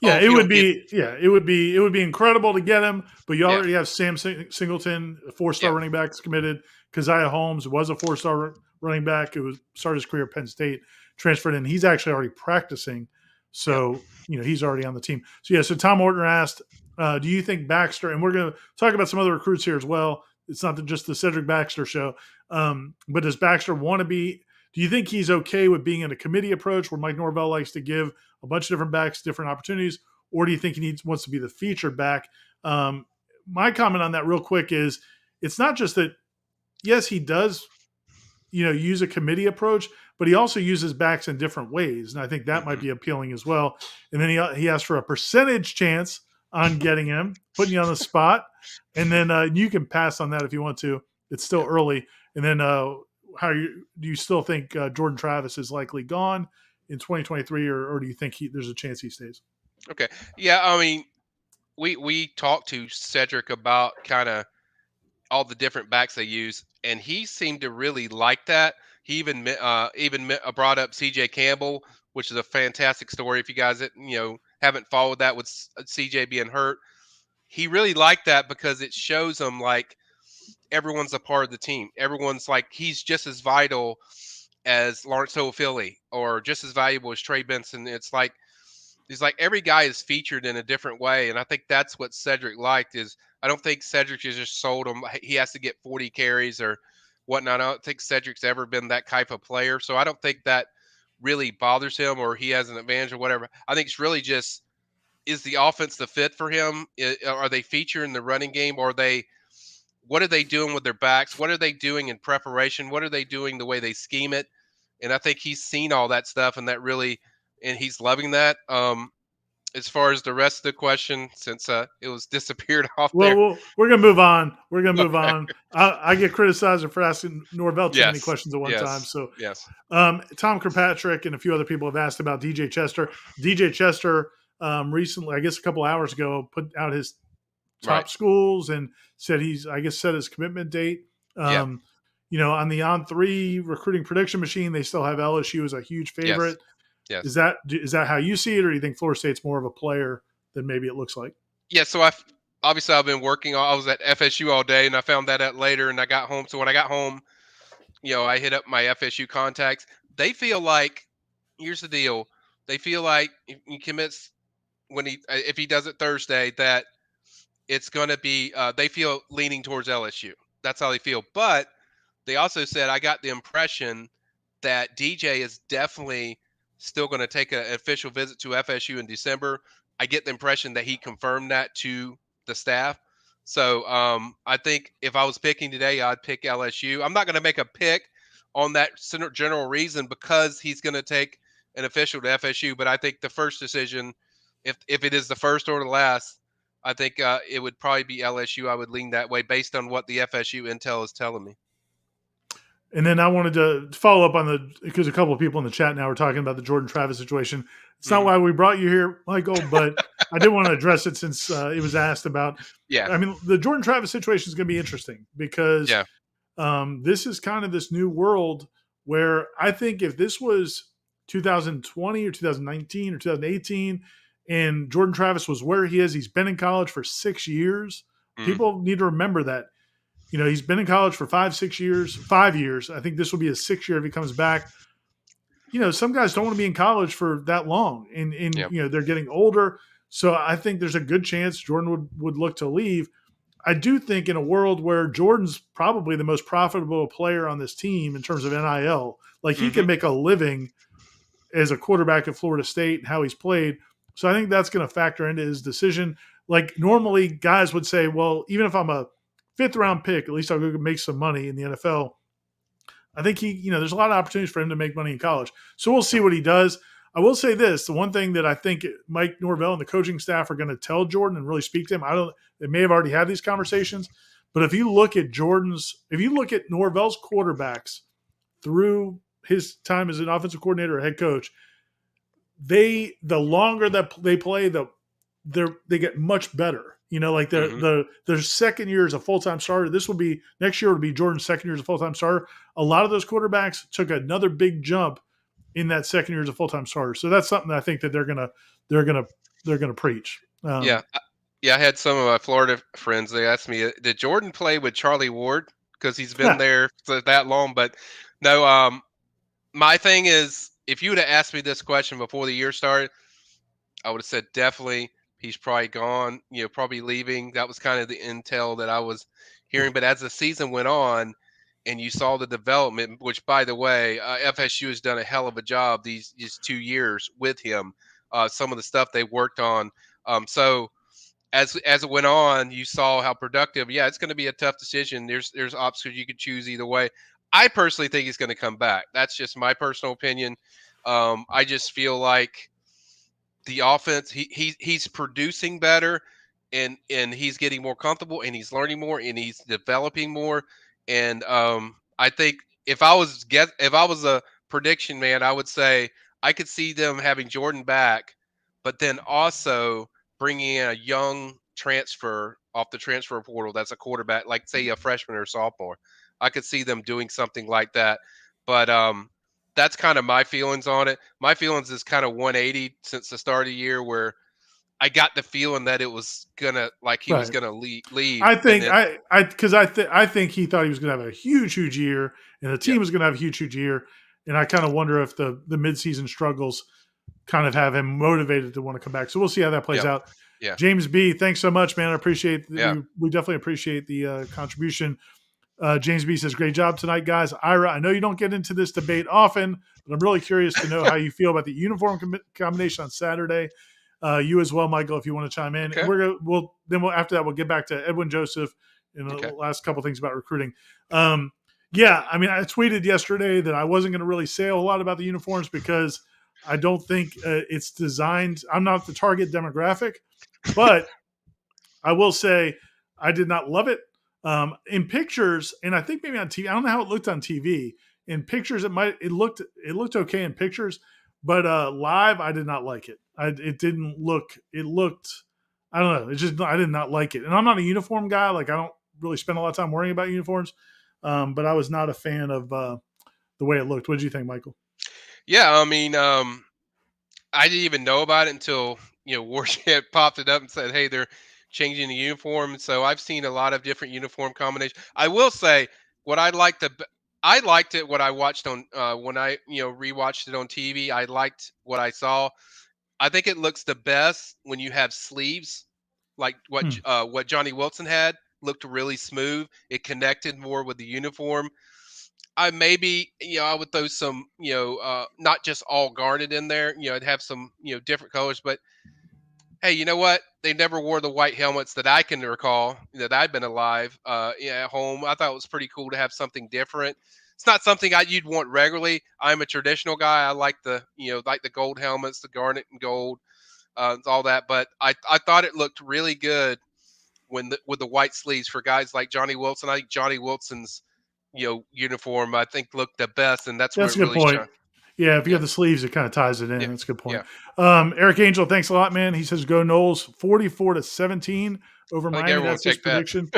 S1: Yeah,
S3: if you don't get
S1: it would be incredible to get him, but you
S3: yeah
S1: already have Sam Singleton, a 4-star
S3: yeah
S1: running back, is committed. Keziah Holmes was a 4-star running back who started his career at Penn State, transferred in. He's actually already practicing,
S3: yeah.
S1: so he's already on the team. So yeah, so Tom Orton asked, do you think Baxter? And we're going to talk about some other recruits here as well. It's not just the Cedric Baxter show, but does Baxter want to be? Do you think he's okay with being in a committee approach where Mike Norvell likes to give a bunch of different backs different opportunities, or do you think he wants to be the featured back? My comment on that real quick is it's not just that, yes, he does, use a committee approach, but he also uses backs in different ways. And I think that might
S3: hmm
S1: be appealing as well. And then he asked for a percentage chance on getting him, putting you on the spot. And then you can pass on that if you want to. It's still
S3: yeah.
S1: early. And then do you still think Jordan Travis is likely gone in 2023, or do you think there's a chance he stays?
S3: Okay. Yeah. I mean, we talked to Cedric about kind of all the different backs they use, and he seemed to really like that. He brought up C.J. Campbell, which is a fantastic story. If you guys haven't followed that with C.J. being hurt, he really liked that because it shows him like everyone's a part of the team. Everyone's like he's just as vital as Lawrence Philly or just as valuable as Trey Benson. It's like every guy is featured in a different way, and I think that's what Cedric liked. Is I don't think Cedric has just sold him. He has to get 40 carries or whatnot. I don't think Cedric's ever been that type of player, so I don't think that really bothers him or he has an advantage or whatever. I think it's really just is the offense the fit for him? Are they featuring the running game? Or are they what are they doing with their backs? What are they doing in preparation? What are they doing the way they scheme it? And I think he's seen all that stuff, and that really, and he's loving that. As far as the rest of the question, since it was disappeared off
S1: Well,
S3: there.
S1: we're gonna move on. We're gonna move
S3: Okay.
S1: on. I get criticized for asking Norvell too many
S3: Yes.
S1: questions at one time.
S3: Yes.
S1: So
S3: Yes.
S1: Tom Kirkpatrick and a few other people have asked about DJ Chester. DJ Chester recently, I guess a couple hours ago, put out his
S3: Right.
S1: top schools and said I guess, set his commitment date.
S3: Yeah.
S1: On the On3 recruiting prediction machine, they still have LSU as a huge
S3: Yes.
S1: favorite.
S3: Yes.
S1: Is that how you see it, or do you think Florida State's more of a player than maybe it looks like?
S3: Yeah. So obviously I've been working. I was at FSU all day, and I found that out later. And I got home. So when I got home, I hit up my FSU contacts. They feel like here's the deal. They feel like if he commits if he does it Thursday, that it's going to be they feel leaning towards LSU. That's how they feel. But they also said I got the impression that DJ is definitely still going to take an official visit to FSU in December. I get the impression that he confirmed that to the staff. So I think if I was picking today, I'd pick LSU. I'm not going to make a pick on that general reason because he's going to take an official to FSU. But I think the first decision, if it is the first or the last, I think it would probably be LSU. I would lean that way based on what the FSU intel is telling me.
S1: And then I wanted to follow up because a couple of people in the chat now are talking about the Jordan Travis situation. It's not why we brought you here, Michael, but I did want to address it since it was asked about.
S3: Yeah.
S1: I mean, the Jordan Travis situation is going to be interesting because this is kind of this new world where I think if this was 2020 or 2019 or 2018 and Jordan Travis was where he is, he's been in college for 6 years. People need to remember that. He's been in college for 5 years. I think this will be his 6th year if he comes back. Some guys don't want to be in college for that long, and they're getting older. So I think there's a good chance Jordan would look to leave. I do think in a world where Jordan's probably the most profitable player on this team in terms of NIL, like he can make a living as a quarterback at Florida State and how he's played. So I think that's going to factor into his decision. Like normally guys would say, well, even if I'm a 5th round pick, at least I'll go make some money in the NFL. I think there's a lot of opportunities for him to make money in college. So we'll see what he does. I will say this, the one thing that I think Mike Norvell and the coaching staff are going to tell Jordan and really speak to him, they may have already had these conversations, but if you look at Norvell's quarterbacks through his time as an offensive coordinator or head coach, the longer that they play, the they get much better. Like
S3: Hmm.
S1: their second year as a full time starter. This will be next year. Would be Jordan's second year as a full time starter. A lot of those quarterbacks took another big jump in that second year as a full time starter. So that's something that I think that they're gonna they're gonna preach.
S3: Yeah, yeah. I had some of my Florida friends. They asked me, "Did Jordan play with Charlie Ward? Because he's been there for that long." But no. My thing is, if you would have asked me this question before the year started, I would have said definitely he's probably gone. Probably leaving. That was kind of the intel that I was
S1: yeah,
S3: hearing. But as the season went on, and you saw the development, which by the way, FSU has done a hell of a job these 2 years with him. Some of the stuff they worked on. So as it went on, you saw how productive. Yeah, it's going to be a tough decision. There's options you could choose either way. I personally think he's going to come back. That's just my personal opinion. I just feel like the offense he's producing better, and he's getting more comfortable, and he's learning more, and he's developing more. And I think if I was a prediction man, I would say I could see them having Jordan back, but then also bringing in a young transfer off the transfer portal that's a quarterback, like say a freshman or sophomore. I could see them doing something like that. But that's kind of my feelings on it. My feelings is kind of 180 since the start of the year, where I got the feeling that it was gonna like he was
S1: right.
S3: gonna leave,
S1: I
S3: and
S1: think
S3: then
S1: I think he thought he was going to have a huge year, and the
S3: yeah,
S1: team was going to have a huge year. And I kind of wonder if the midseason struggles kind of have him motivated to want to come back. So we'll see how that plays
S3: yeah,
S1: out.
S3: yeah,
S1: James B, thanks so much, man. I appreciate
S3: yeah.
S1: we definitely appreciate the contribution. James B says, "Great job tonight, guys." Ira, I know you don't get into this debate often, but I'm really curious to know how you feel about the uniform combination on Saturday. You as well, Michael, if you want to chime in. And
S3: Okay,
S1: we'll after that we'll get back to Edwin Joseph and the
S3: okay,
S1: last couple things about recruiting. Yeah, I mean, I tweeted yesterday that I wasn't going to really say a whole lot about the uniforms because I don't think it's designed. I'm not the target demographic, but I will say I did not love it in pictures, and I think maybe on TV. I don't know how it looked on TV. In pictures, it looked okay in pictures, but live I did not like it. It didn't look. It looked. I don't know. It just I did not like it, and I'm not a uniform guy. Like I don't really spend a lot of time worrying about uniforms, but I was not a fan of the way it looked. What did you think, Michael?
S3: yeah. I mean, I didn't even know about it until Warchant popped it up and said, "Hey, they're changing the uniform." So I've seen a lot of different uniform combinations. I will say what I liked it. What I watched on when I rewatched it on TV. I liked what I saw. I think it looks the best when you have sleeves, like
S1: Hmm.
S3: what Johnny Wilson had. Looked really smooth. It connected more with the uniform. I maybe I would throw some not just all garnet in there. It'd have some different colors. But hey, you know what? They never wore the white helmets that I can recall that I've been alive. At home, I thought it was pretty cool to have something different. It's not something you'd want regularly. I'm a traditional guy. I like the like the gold helmets, the garnet and gold, all that. But I thought it looked really good with the white sleeves for guys like Johnny Wilson. I think Johnny Wilson's uniform I think looked the best, and that's where
S1: That's
S3: it
S1: a good
S3: really
S1: point.
S3: shone.
S1: Yeah, if you
S3: Yeah,
S1: got the sleeves, it kind of ties it in.
S3: yeah,
S1: That's a good point.
S3: yeah.
S1: Eric Angel, thanks a lot, man. He says go Knowles 44-17 over
S3: I think
S1: Miami.
S3: everyone would
S1: That's his
S3: take that.
S1: prediction.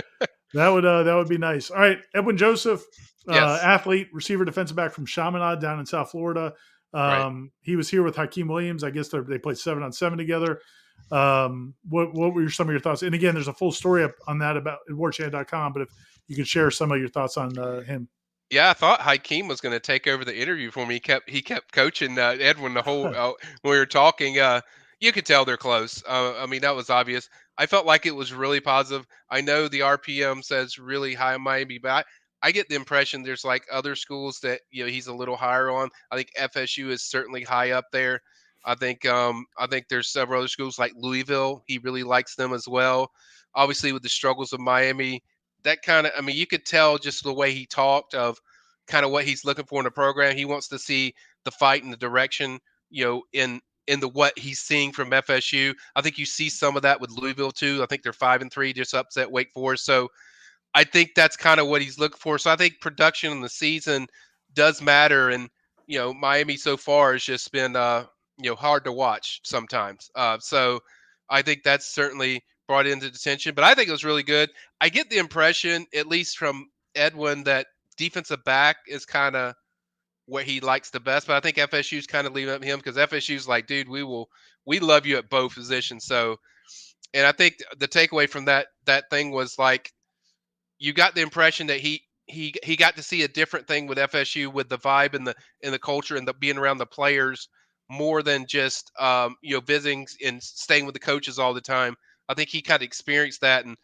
S1: That would be nice. All right, Edwin Joseph,
S3: Yes,
S1: athlete, receiver, defensive back from Chaminade down in South Florida.
S3: right.
S1: He was here with Hakeem Williams. I guess they played 7-on-7 together. What were some of your thoughts? And again, there's a full story up on that about at warchant.com, but if you could share some of your thoughts on him.
S3: Yeah, I thought Hakeem was going to take over the interview for me. He kept coaching Edwin the whole when we were talking. You could tell they're close. I mean, that was obvious. I felt like it was really positive. I know the RPM says really high in Miami, but I get the impression there's like other schools that he's a little higher on. I think FSU is certainly high up there. I think there's several other schools like Louisville. He really likes them as well. Obviously, with the struggles of Miami, that kind of, I mean, you could tell just the way he talked of kind of what he's looking for in the program. He wants to see the fight and the direction, in the what he's seeing from FSU. I think you see some of that with Louisville too. I think they're 5-3, just upset Wake Forest. So I think that's kind of what he's looking for. So I think production in the season does matter, and Miami so far has just been hard to watch sometimes. So I think that's certainly brought into attention. But I think it was really good. I get the impression, at least from Edwin, that defensive back is kind of what he likes the best. But I think FSU's kind of leaving up to him because FSU's like, dude, we love you at both positions. So, and I think the takeaway from that thing was like you got the impression that he got to see a different thing with FSU with the vibe and the culture and the being around the players more than just visiting and staying with the coaches all the time. I think he kind of experienced that, and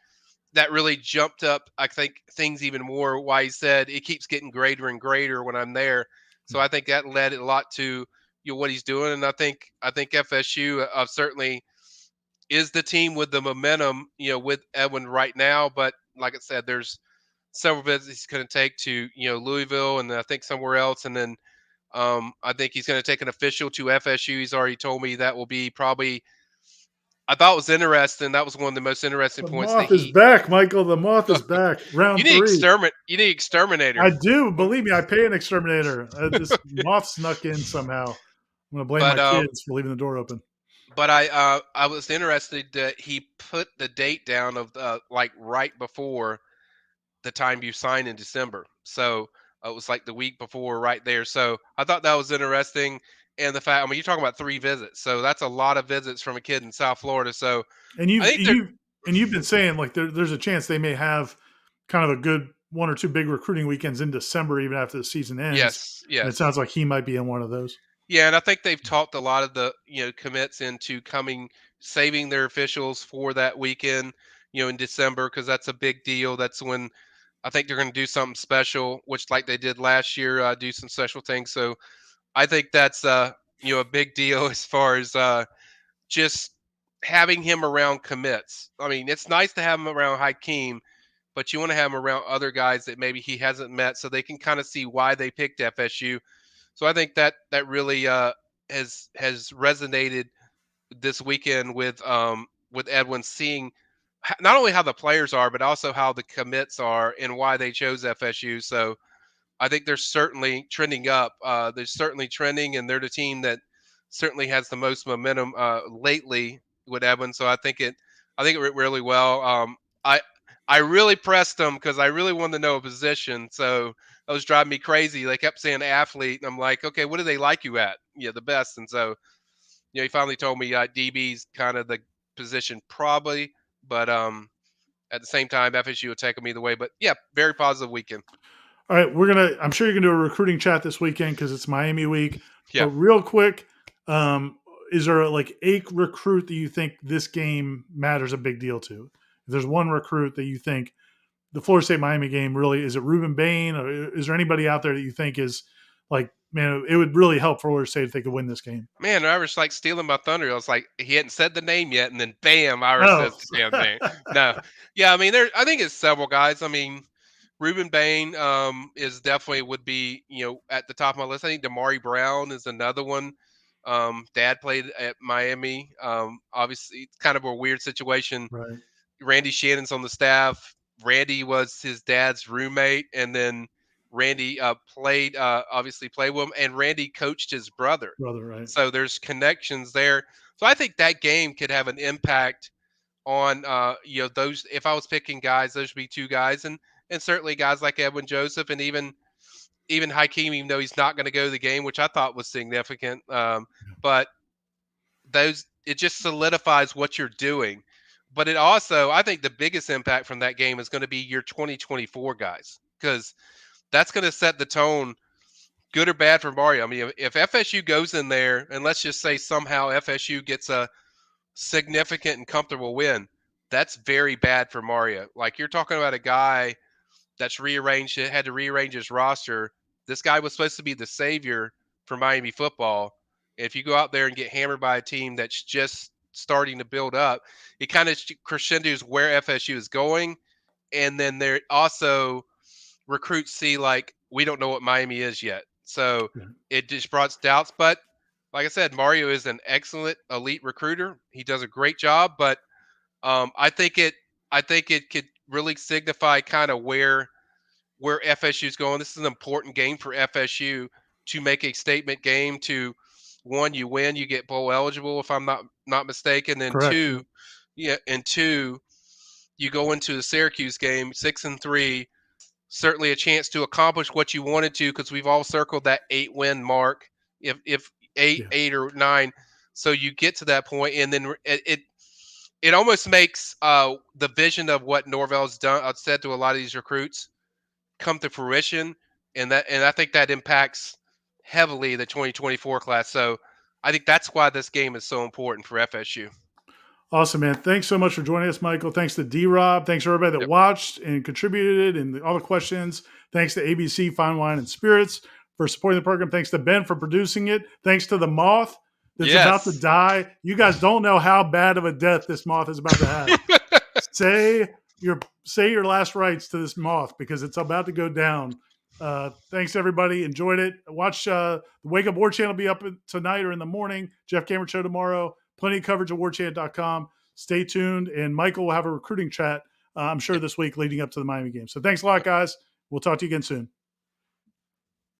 S3: that really jumped up, I think, things even more. Why he said it keeps getting greater and greater when I'm there. So I think that led a lot to what he's doing, and I think FSU certainly is the team with the momentum, with Edwin right now. But like I said, there's several visits he's going to take to, Louisville and I think somewhere else. And then I think he's going to take an official to FSU. He's already told me that will be probably, I thought it was interesting. That was one of the most interesting
S1: The
S3: points that
S1: moth is back, Michael. The moth is back. Round three.
S3: You need exterminator.
S1: I do. Believe me, I pay an exterminator. This moth snuck in somehow. I'm going to blame
S3: But
S1: my kids for leaving the door open.
S3: But I was interested that he put the date down of like right before the time you sign in December. So it was like the week before, right there. So I thought that was interesting, and the fact, I mean, you're talking about 3 visits, so that's a lot of visits from a kid in South Florida. So
S1: And
S3: I think they're
S1: you've been saying like there's a chance they may have kind of a good 1 or 2 big recruiting weekends in December, even after the season ends.
S3: yes,
S1: And it
S3: yes.
S1: sounds like he might be in one of those.
S3: Yeah, and I think they've talked a lot of the commits into saving their officials for that weekend, in December because that's a big deal. That's when I think they're going to do something special, which like they did last year, do some special things. So I think that's a big deal as far as just having him around commits. I mean, it's nice to have him around Hakeem, but you want to have him around other guys that maybe he hasn't met, so they can kind of see why they picked FSU. So I think that really has resonated this weekend with Edwin, seeing not only how the players are, but also how the commits are and why they chose FSU. So I think they're certainly trending up. They're certainly trending, and they're the team that certainly has the most momentum lately with Edwin. So I think it went really well. I really pressed them because I really wanted to know a position. So that was driving me crazy. They kept saying athlete, and I'm like, okay, what do they like you at? Yeah, the best. And so he finally told me DB's kind of the position probably, but at the same time, FSU will take them either way. But yeah, very positive weekend.
S1: All right, I'm sure you're gonna do a recruiting chat this weekend because it's Miami week.
S3: Yeah.
S1: But real quick, is there like a recruit that you think this game matters a big deal to? If there's one recruit that you think the Florida State Miami game really is, it Reuben Bain, or is there anybody out there that you think is like, man, it would really help Florida State if they could win this game?
S3: Man, Irish like stealing my thunder. I was like, he hadn't said the name yet, and then bam, Irish
S1: Oh,
S3: says the damn name. No, yeah, I mean, I think it's several guys. I mean, Reuben Bain is definitely would be at the top of my list. I think Damari Brown is another one. Dad played at Miami. Obviously, it's kind of a weird situation.
S1: right.
S3: Randy Shannon's on the staff. Randy was his dad's roommate, and then Randy obviously played with him, and Randy coached his brother.
S1: Brother, right.
S3: So there's connections there. So I think that game could have an impact on those. If I was picking guys, those would be 2 guys, and certainly guys like Edwin Joseph, and even Hakeem, even though he's not going to go to the game, which I thought was significant. But it just solidifies what you're doing. But it also, I think the biggest impact from that game is going to be your 2024 guys, because that's going to set the tone, good or bad, for Mario. I mean, if FSU goes in there and let's just say somehow FSU gets a significant and comfortable win, that's very bad for Mario. Like, you're talking about a guy that's had to rearrange his roster. This guy was supposed to be the savior for Miami football. If you go out there and get hammered by a team that's just starting to build up, it kind of crescendos where FSU is going. And then there also recruits see, like, we don't know what Miami is yet. So it just brought doubts. But like I said, Mario is an excellent elite recruiter. He does a great job. But I think it could really signify kind of where FSU is going. This is an important game for FSU to make a statement game, to one, you win, you get bowl eligible if I'm not mistaken. And
S1: Correct.
S3: two, you go into the Syracuse game 6-3, certainly a chance to accomplish what you wanted to, because we've all circled that 8-win mark, if eight or 9. So you get to that point, and then it almost makes the vision of what Norvell's done, I've said to a lot of these recruits, come to fruition, and I think that impacts heavily the 2024 class. So I think that's why this game is so important for FSU.
S1: Awesome, man. Thanks so much for joining us, Michael. Thanks to D-Rob. Thanks to everybody that watched and contributed and all the questions. Thanks to ABC Fine Wine and Spirits for supporting the program. Thanks to Ben for producing it. Thanks to the moth that's about to die. You guys don't know how bad of a death this moth is about to have. Say your last rites to this moth, because it's about to go down. Thanks, everybody. Enjoyed it. Watch the Wake Up Warchant will be up tonight or in the morning. Jeff Cameron Show tomorrow. Plenty of coverage at warchant.com. Stay tuned. And Michael will have a recruiting chat, I'm sure, this week leading up to the Miami game. So thanks a lot, guys. We'll talk to you again soon.